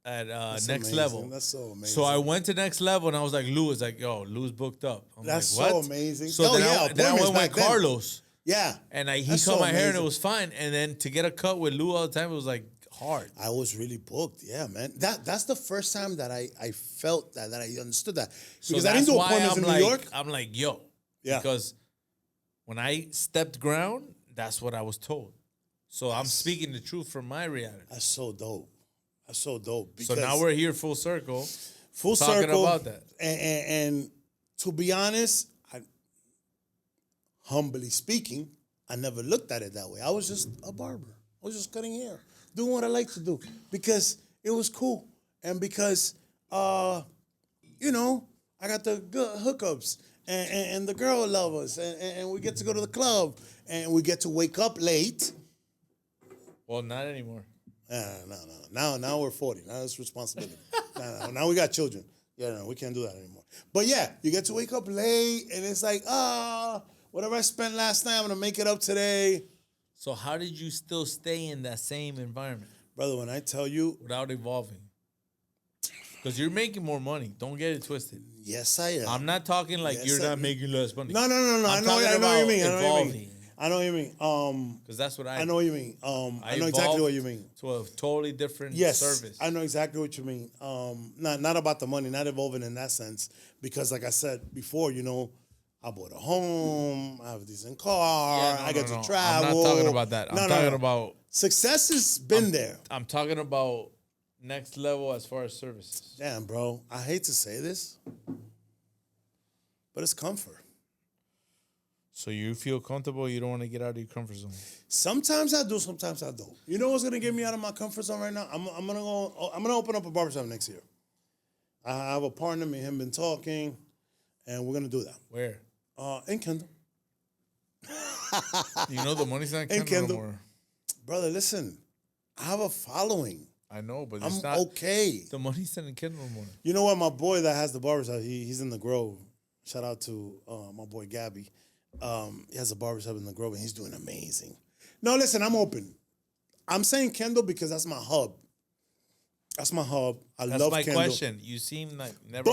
That's next amazing. level. That's so amazing. So I went to next level, and I was like, "Lou is like, yo, Lou's booked up." I'm That's like, so what? amazing. So Oh, then, yeah, then I went appointments with back then. Carlos, Yeah, and he That's cut so my hair, and it amazing. was fine. And then to get a cut with Lou all the time, it was like hard. I was really booked. Yeah, man. That's the first time that I felt that I understood that So because I didn't that's do why appointments I'm in like, New York. I'm like, yo, Yeah. because when I stepped ground, that's what I was told. So I'm speaking the truth from my reality. That's so dope. That's so dope. So Because now we're here full circle. full talking circle about that. And to be honest, humbly speaking, I never looked at it that way. I was just a barber. I was just cutting hair, doing what I like to do because it was cool and because you know I got the good hookups and the girl love us and we get to go to the club and we get to wake up late. Well, not anymore. No. Now we're 40. Now it's responsibility. Now we got children. Yeah, no, we can't do that anymore. But yeah, you get to wake up late, and it's like, whatever I spent last night, I'm gonna make it up today. So how did you still stay in that same environment Brother, when I tell you, without evolving? Because you're making more money. Don't get it twisted. yes, I am. I'm not talking like Yes, you're I not am. making less money. No. I I'm know talking what you about mean. evolving. I know what you mean. Because that's what I know what you mean. I know exactly what you mean. To a totally different Yes, service. I know exactly what you mean. Not about the money, not evolving in that sense. Because like I said before, you know, I bought a home. I have a decent car. I get to travel. I'm not talking about that. I'm talking about success has been there. I'm talking about next level as far as services. Damn, bro. I hate to say this, but it's comfort. So you feel comfortable, you don't want to get out of your comfort zone. Sometimes I do, sometimes I don't. You know what's gonna get me out of my comfort zone right now? I'm gonna open up a barbershop next year. I have a partner, me and him been talking, and we're gonna do that. Where? In Kendall. You know the money's not In Kendall no Kendall. more. Brother, listen, I have a following. I know, but I'm it's not okay. the money's not in Kendall no more. You know what? My boy that has the barbershop, he's in the Grove. Shout out to my boy Gabby. He has a barbershop in the Grove, and he's doing amazing. No, listen, I'm open. I'm saying Kendall because that's my hub. That's my hub. That's love my Kendall. question. You seem like never.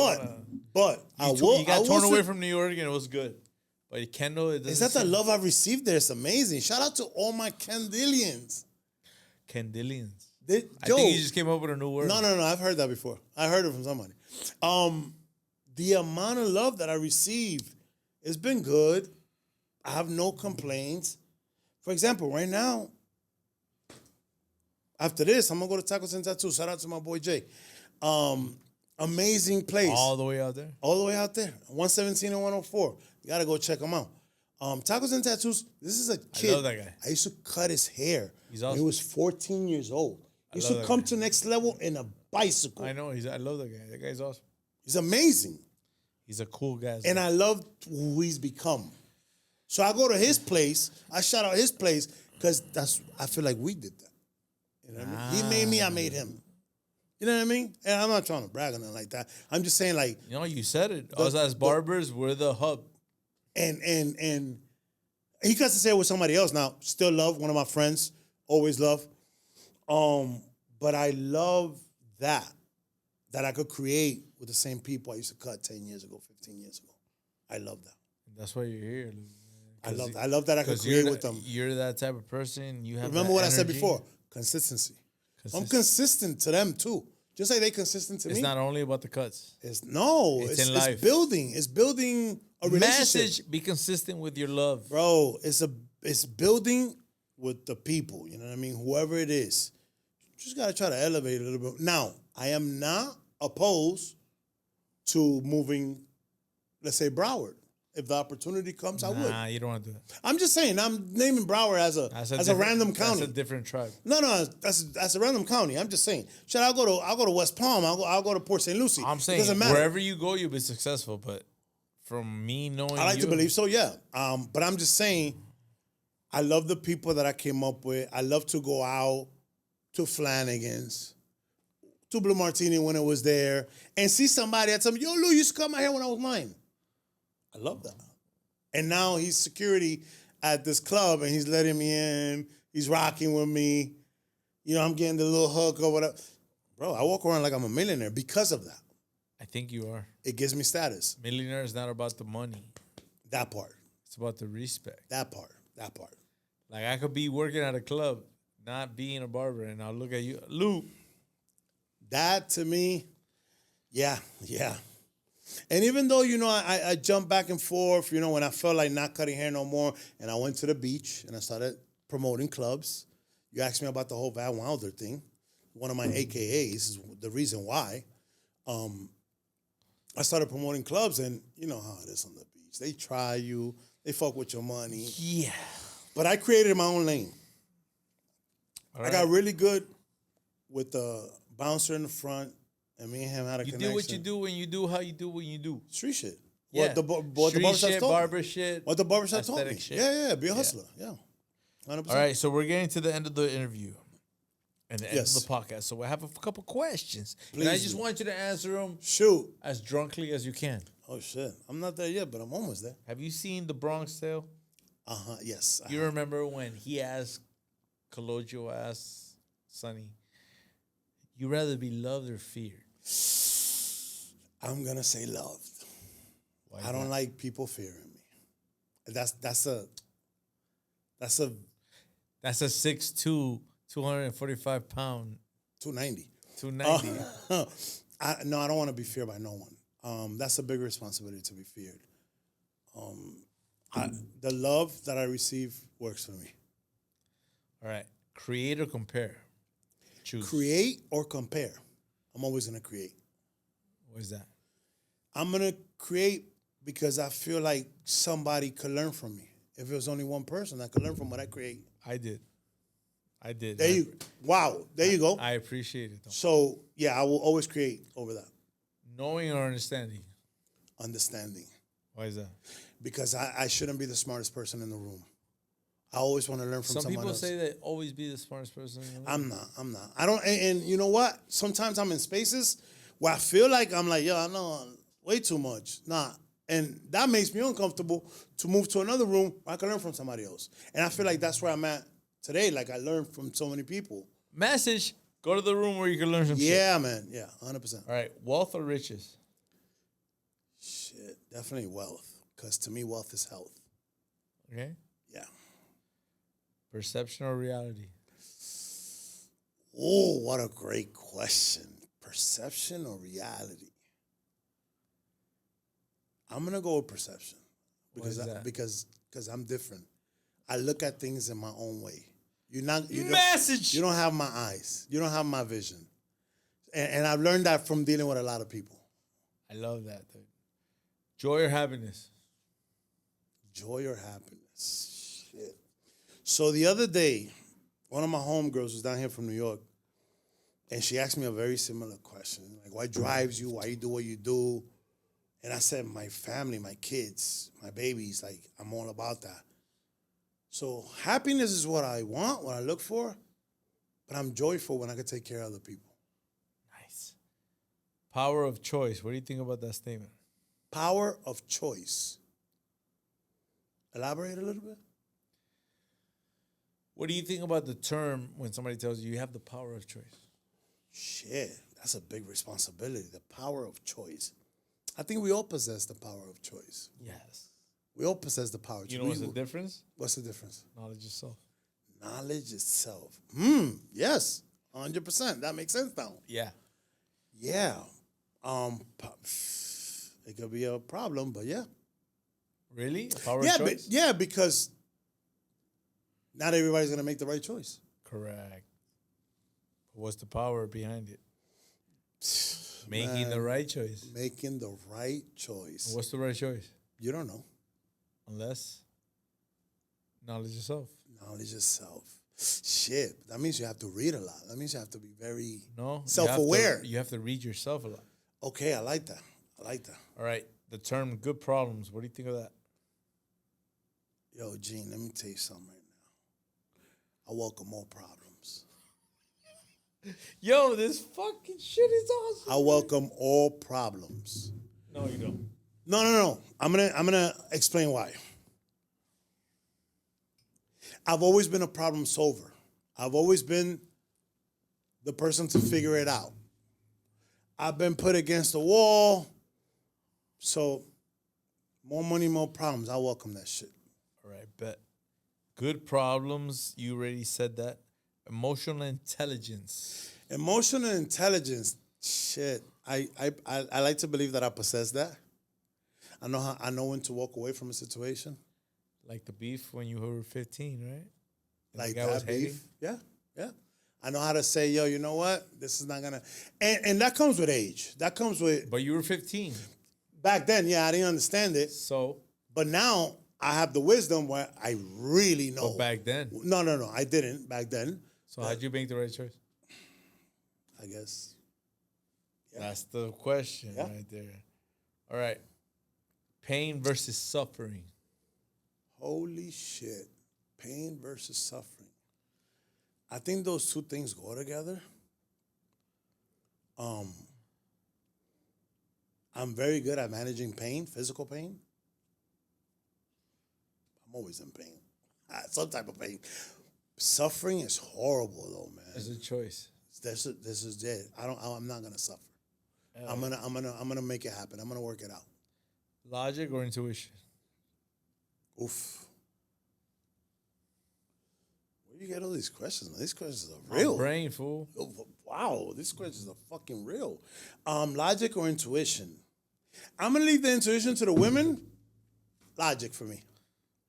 But you got torn away from New York, and it was good. But Kendall, it doesn't. Is that the love I've received there? It's amazing. Shout out to all my Kendillians. Kendillians. I think you just came up with a new word. No. I've heard that before. I heard it from somebody. The amount of love that I received, it's been good. I have no complaints. For example, right now, after this, I'm gonna go to Tacos and Tattoos. Shout out to my boy Jay. Amazing place. All the way out there? All the way out there. 117 and 104. You gotta go check them out. Tacos and Tattoos, this is a kid. I love that guy. I used to cut his hair He's when awesome. he was 14 years old. He used love to that come guy. to next level in a bicycle. I know. I love that guy. That guy's awesome. He's amazing. He's a cool guy. And I love who he's become. So I go to his place. I shout out his place because I feel like we did that. You know what I mean? He made me, I made him. You know what I mean? And I'm not trying to brag on it like that. I'm just saying, like, You know, you said it. Us as barbers, we're the hub. and he cuts his hair with somebody else now. Still love, one of my friends, always love. But I love that I could create with the same people I used to cut 10 years ago, 15 years ago. I love that. That's why you're here. I love that I could create with them. You're that type of person. You have. Remember that what I said energy. before? Consistency. I'm consistent to them too. Just like they consistent to me. It's not only about the cuts. It's in life. It's building. It's building a relationship. Message: be consistent with your love, Bro, it's building with the people. You know what I mean? Whoever it is. Just gotta try to elevate it a little bit. Now, I am not opposed to moving, let's say, Broward. If the opportunity comes, I would. Nah, you don't want to do that. I'm just saying, I'm naming Broward as a random county. That's a different tribe. No, that's a random county. I'm just saying. Should I go to West Palm? I'll go to Port St. Lucie. I'm saying it doesn't matter. wherever you go, you'll be successful. But from me knowing, I like to believe so, yeah. But I'm just saying, I love the people that I came up with. I love to go out to Flanagan's, to Blue Martini when it was there, and see somebody that told me, yo, Lou, you used to cut my hair when I was 9. I love that. And now he's security at this club, and he's letting me in. He's rocking with me. You know, I'm getting the little hook or whatever. Bro, I walk around like I'm a millionaire because of that. I think you are. It gives me status. Millionaire is not about the money. That part. It's about the respect. That part. Like, I could be working at a club, not being a barber, and I'll look at you, Lou. That, to me, yeah. And even though, you know, I jumped back and forth, you know, when I felt like not cutting hair no more, and I went to the beach and I started promoting clubs. You asked me about the whole Van Wilder thing. One of my AKAs is the reason why. I started promoting clubs, and you know how it is on the beach. They try you. They fuck with your money. Yeah. But I created my own lane. All I got really good with the bouncer in the front, and me and him had a connection. You do what you do when you do how you do what you do. Street shit. Yeah. What the Street barbershop shit, told me. barber shit. What the barbershop told me. aesthetic shit. Yeah, be a hustler. Yeah. 100%. All right, so we're getting to the end of the interview and the end Yes. of the podcast. So I have a couple questions. And Please I just do. want you to answer them Shoot. as drunkly as you can. Oh, shit. I'm not there yet, but I'm almost there. Have you seen The Bronx Tale? Uh-huh. Yes. You remember when he asked Cologio, asked Sonny, you rather be loved or feared? I'm going to say loved. Why I don't like people fearing me. That's a 6'2", 245 pound, 290. 290. I don't want to be feared by no one. That's a big responsibility to be feared. The love that I receive works for me. All right. Create or compare? Choose. Create or compare? I'm always gonna create. What is that? I'm gonna create because I feel like somebody could learn from me. If it was only one person that could learn from what I create. I did. Wow. There you go. I appreciate it, though. So yeah, I will always create over that. Knowing or understanding? Understanding. Why is that? Because I shouldn't be the smartest person in the room. I always want to learn from Some someone people else. say that always be the smartest person in the room. I'm not. I don't, and you know what? Sometimes I'm in spaces where I feel like I'm like, yo, I know way too much. Nah. And that makes me uncomfortable to move to another room where I can learn from somebody else. And I feel like that's where I'm at today. Like I learned from so many people. Message, go to the room where you can learn some shit. Yeah, man. Yeah, 100%. All right. Wealth or riches? Shit, definitely wealth. Because to me, wealth is health. Okay. Yeah. Perception or reality? Oh, what a great question. Perception or reality? I'm gonna go with perception because because I'm different. I look at things in my own way. You don't have my eyes. You don't have my vision, and I've learned that from dealing with a lot of people. I love that, dude. Joy or happiness? Joy or happiness? Shit. So the other day, one of my homegirls was down here from New York, and she asked me a very similar question, like, "What drives you? Why you do what you do?" And I said, my family, my kids, my babies, like, I'm all about that. So happiness is what I want, what I look for, but I'm joyful when I can take care of other people. Nice. Power of choice. What do you think about that statement? Power of choice. Elaborate a little bit. What do you think about the term when somebody tells you have the power of choice? Shit, that's a big responsibility, the power of choice. I think we all possess the power of choice. Yes. We all possess the power of choice. You know what's the difference? What's the difference? Knowledge itself. Knowledge itself. Yes, 100%. That makes sense now. Yeah. Yeah. It could be a problem, but yeah. Really? Power of choice? Because not everybody's going to make the right choice. Correct. What's the power behind it? Making the right choice. Making the right choice. What's the right choice? You don't know. Unless knowledge yourself. Knowledge yourself. Shit. That means you have to read a lot. That means you have to be very self-aware. You have to read yourself a lot. Okay, I like that. All right. The term good problems. What do you think of that? Yo, Gene, let me tell you something right now. I welcome all problems. Yo, this fucking shit is awesome. I welcome all problems. No, you don't. No. I'm gonna explain why. I've always been a problem solver. I've always been the person to figure it out. I've been put against the wall. So more money, more problems. I welcome that shit. All right, bet. Good problems. You already said that. Emotional intelligence. Emotional intelligence. Shit. I like to believe that I possess that. I know when to walk away from a situation. Like the beef when you were 15, right? And like the guy that was beef. Yeah. I know how to say, yo, you know what? This is not gonna and that comes with age. That comes with But you were 15. Back then, yeah, I didn't understand it. So but now I have the wisdom where I really know. But back then. No, I didn't back then. So how'd you make the right choice? I guess. Yeah. That's the question right there. All right. Pain versus suffering. Holy shit. Pain versus suffering. I think those two things go together. I'm very good at managing pain, physical pain. I'm always in pain. Some type of pain. Suffering is horrible though, man. It's a choice. This is it. I'm not gonna suffer. I'm gonna make it happen. I'm gonna work it out. Logic or intuition? Oof. Where you get all these questions? These questions are real. My brain, fool. Oh, wow, these questions are fucking real. Logic or intuition? I'm gonna leave the intuition to the women. Logic for me.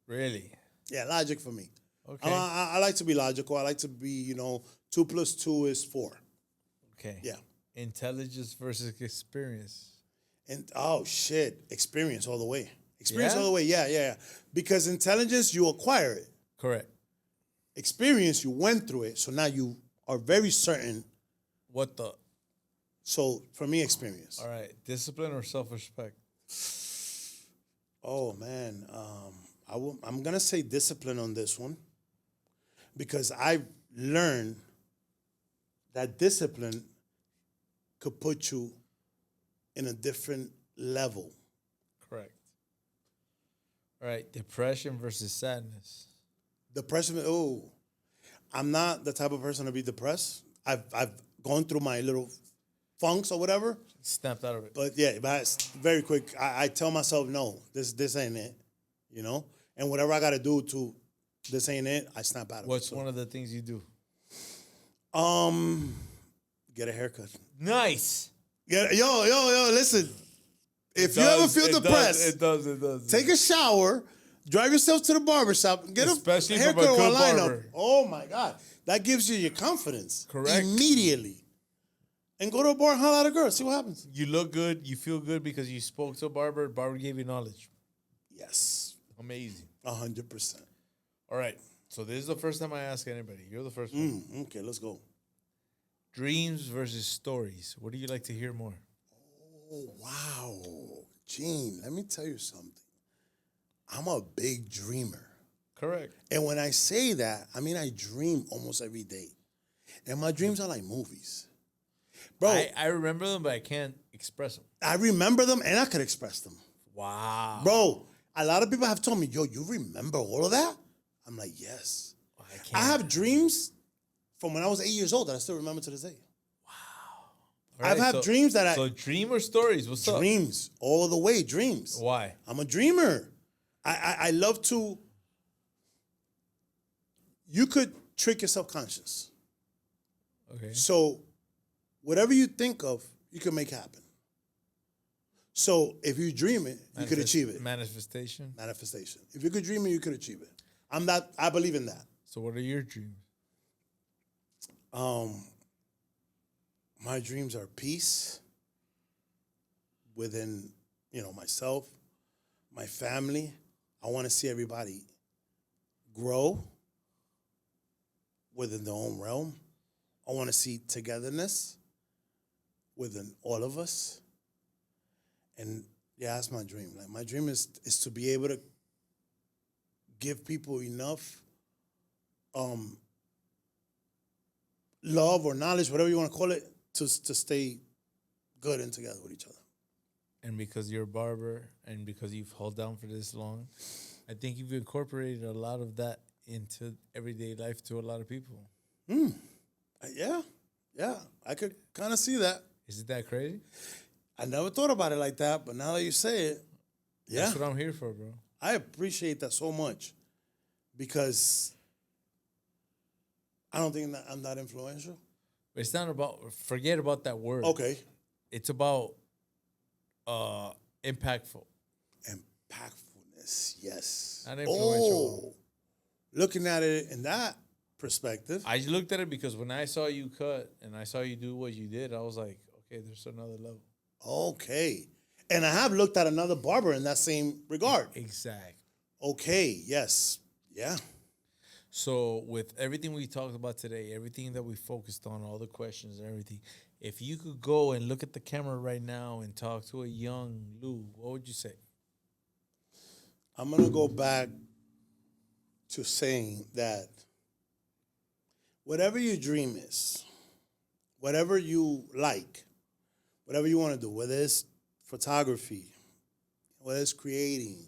Really? Yeah, logic for me. Okay. I like to be logical. I like to be, 2 plus 2 is 4. Okay. Yeah. Intelligence versus experience. And oh shit, experience all the way. Experience Yeah? all the way. Yeah, yeah, yeah. Because intelligence, you acquire it. Correct. Experience, you went through it, so now you are very certain. What the? So for me, experience. All right. Discipline or self-respect? Oh man, I'm gonna say discipline on this one because I've learned that discipline could put you in a different level. Correct. All right. Depression versus sadness. Depression. Oh, I'm not the type of person to be depressed. I've gone through my little funks or whatever. Snapped out of it. But yeah, but it's very quick. I tell myself, no, this ain't it, And whatever I got to do to this ain't it, I snap out of it. What's one of the things you do? Get a haircut. Nice. Yo, listen. If you ever feel depressed, it does. take a shower, drive yourself to the barber shop, and get Especially a from haircut a or a good lineup. barber. Oh my God. That gives you your confidence. Correct. Immediately. And go to a bar and holler at a girl. See what happens. You look good. You feel good because you spoke to a barber. Barber gave you knowledge. Yes. Amazing. 100%. All right. So this is the first time I ask anybody. You're the first one. Okay, let's go. Dreams versus stories. What do you like to hear more? Oh, wow. Gene, let me tell you something. I'm a big dreamer. Correct. And when I say that, I mean I dream almost every day. And my dreams are like movies. Bro, I remember them, but I can't express them. I remember them and I could express them. Wow. Bro, a lot of people have told me, yo, you remember all of that? I'm like, yes. I have dreams from when I was 8 years old that I still remember to this day. All right, I've had dreams that So dream or stories? What's up? Dreams, all the way, dreams. Why? I'm a dreamer. I love to. You could trick your subconscious. Okay. So, whatever you think of, you can make happen. So, if you dream it, you could achieve it. Manifestation. Manifestation. If you could dream it, you could achieve it. I believe in that. So what are your dreams? My dreams are peace within, myself, my family. I want to see everybody grow within their own realm. I want to see togetherness within all of us. And yeah, that's my dream. Like my dream is to be able to give people enough love or knowledge, whatever you want to call it, to stay good and together with each other. And because you're a barber and because you've held down for this long, I think you've incorporated a lot of that into everyday life to a lot of people. Yeah, I could kind of see that. Is it that crazy? I never thought about it like that, but now that you say it, yeah. That's what I'm here for, bro. I appreciate that so much because I don't think that I'm that influential. It's not about, forget about that word. Okay. It's about impactful. Impactfulness, yes. Not influential. Oh, looking at it in that perspective. I looked at it because when I saw you cut and I saw you do what you did, I was like, okay, there's another level. Okay. And I have looked at another barber in that same regard. Exactly. Okay, yes. Yeah. So with everything we talked about today, everything that we focused on, all the questions and everything, if you could go and look at the camera right now and talk to a young Lou, what would you say? I'm going to go back to saying that whatever your dream is, whatever you like, whatever you want to do, whether it's photography, whether it's creating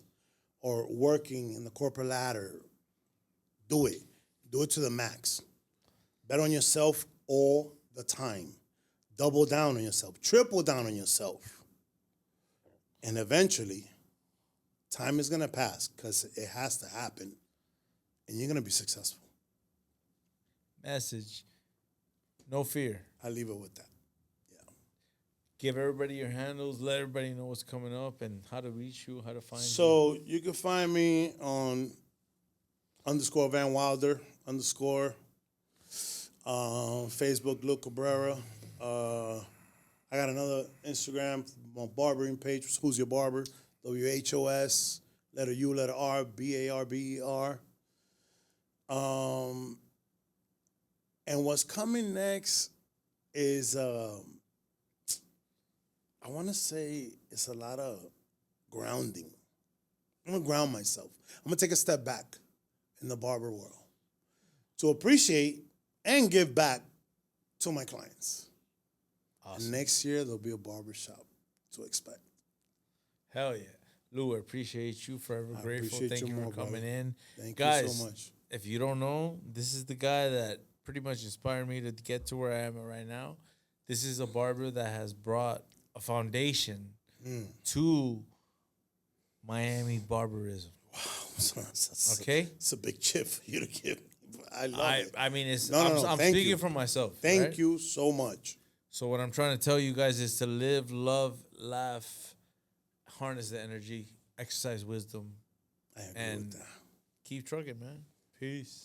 or working in the corporate ladder, do it. Do it to the max. Bet on yourself all the time. Double down on yourself. Triple down on yourself. And eventually, time is going to pass because it has to happen. And you're going to be successful. Message. No fear. I leave it with that. Yeah. give everybody your handles, let everybody know what's coming up and how to reach you, how to find you. So you can find me on _ Van Wilder _ Facebook, Luke Cabrera. I got another Instagram, my barbering page, Who's Your Barber? WHOS, letter U, letter R, BARBER. And what's coming next is, I want to say it's a lot of grounding. I'm going to ground myself. I'm going to take a step back in the barber world to appreciate and give back to my clients. Awesome. And next year, there'll be a barber shop to expect. Hell yeah. Lou, I appreciate you. Forever grateful. Thank you for coming in. Thank Guys, you so much. If you don't know, this is the guy that pretty much inspired me to get to where I am right now. This is a barber that has brought a foundation to Miami barberism. Wow. Okay? It's a big chip for you to give. I love it. I mean, it's, No, I'm speaking for myself. Thank you so much. So what I'm trying to tell you guys is to live, love, laugh, harness the energy, exercise wisdom, I agree and with that. keep trucking, man. Peace.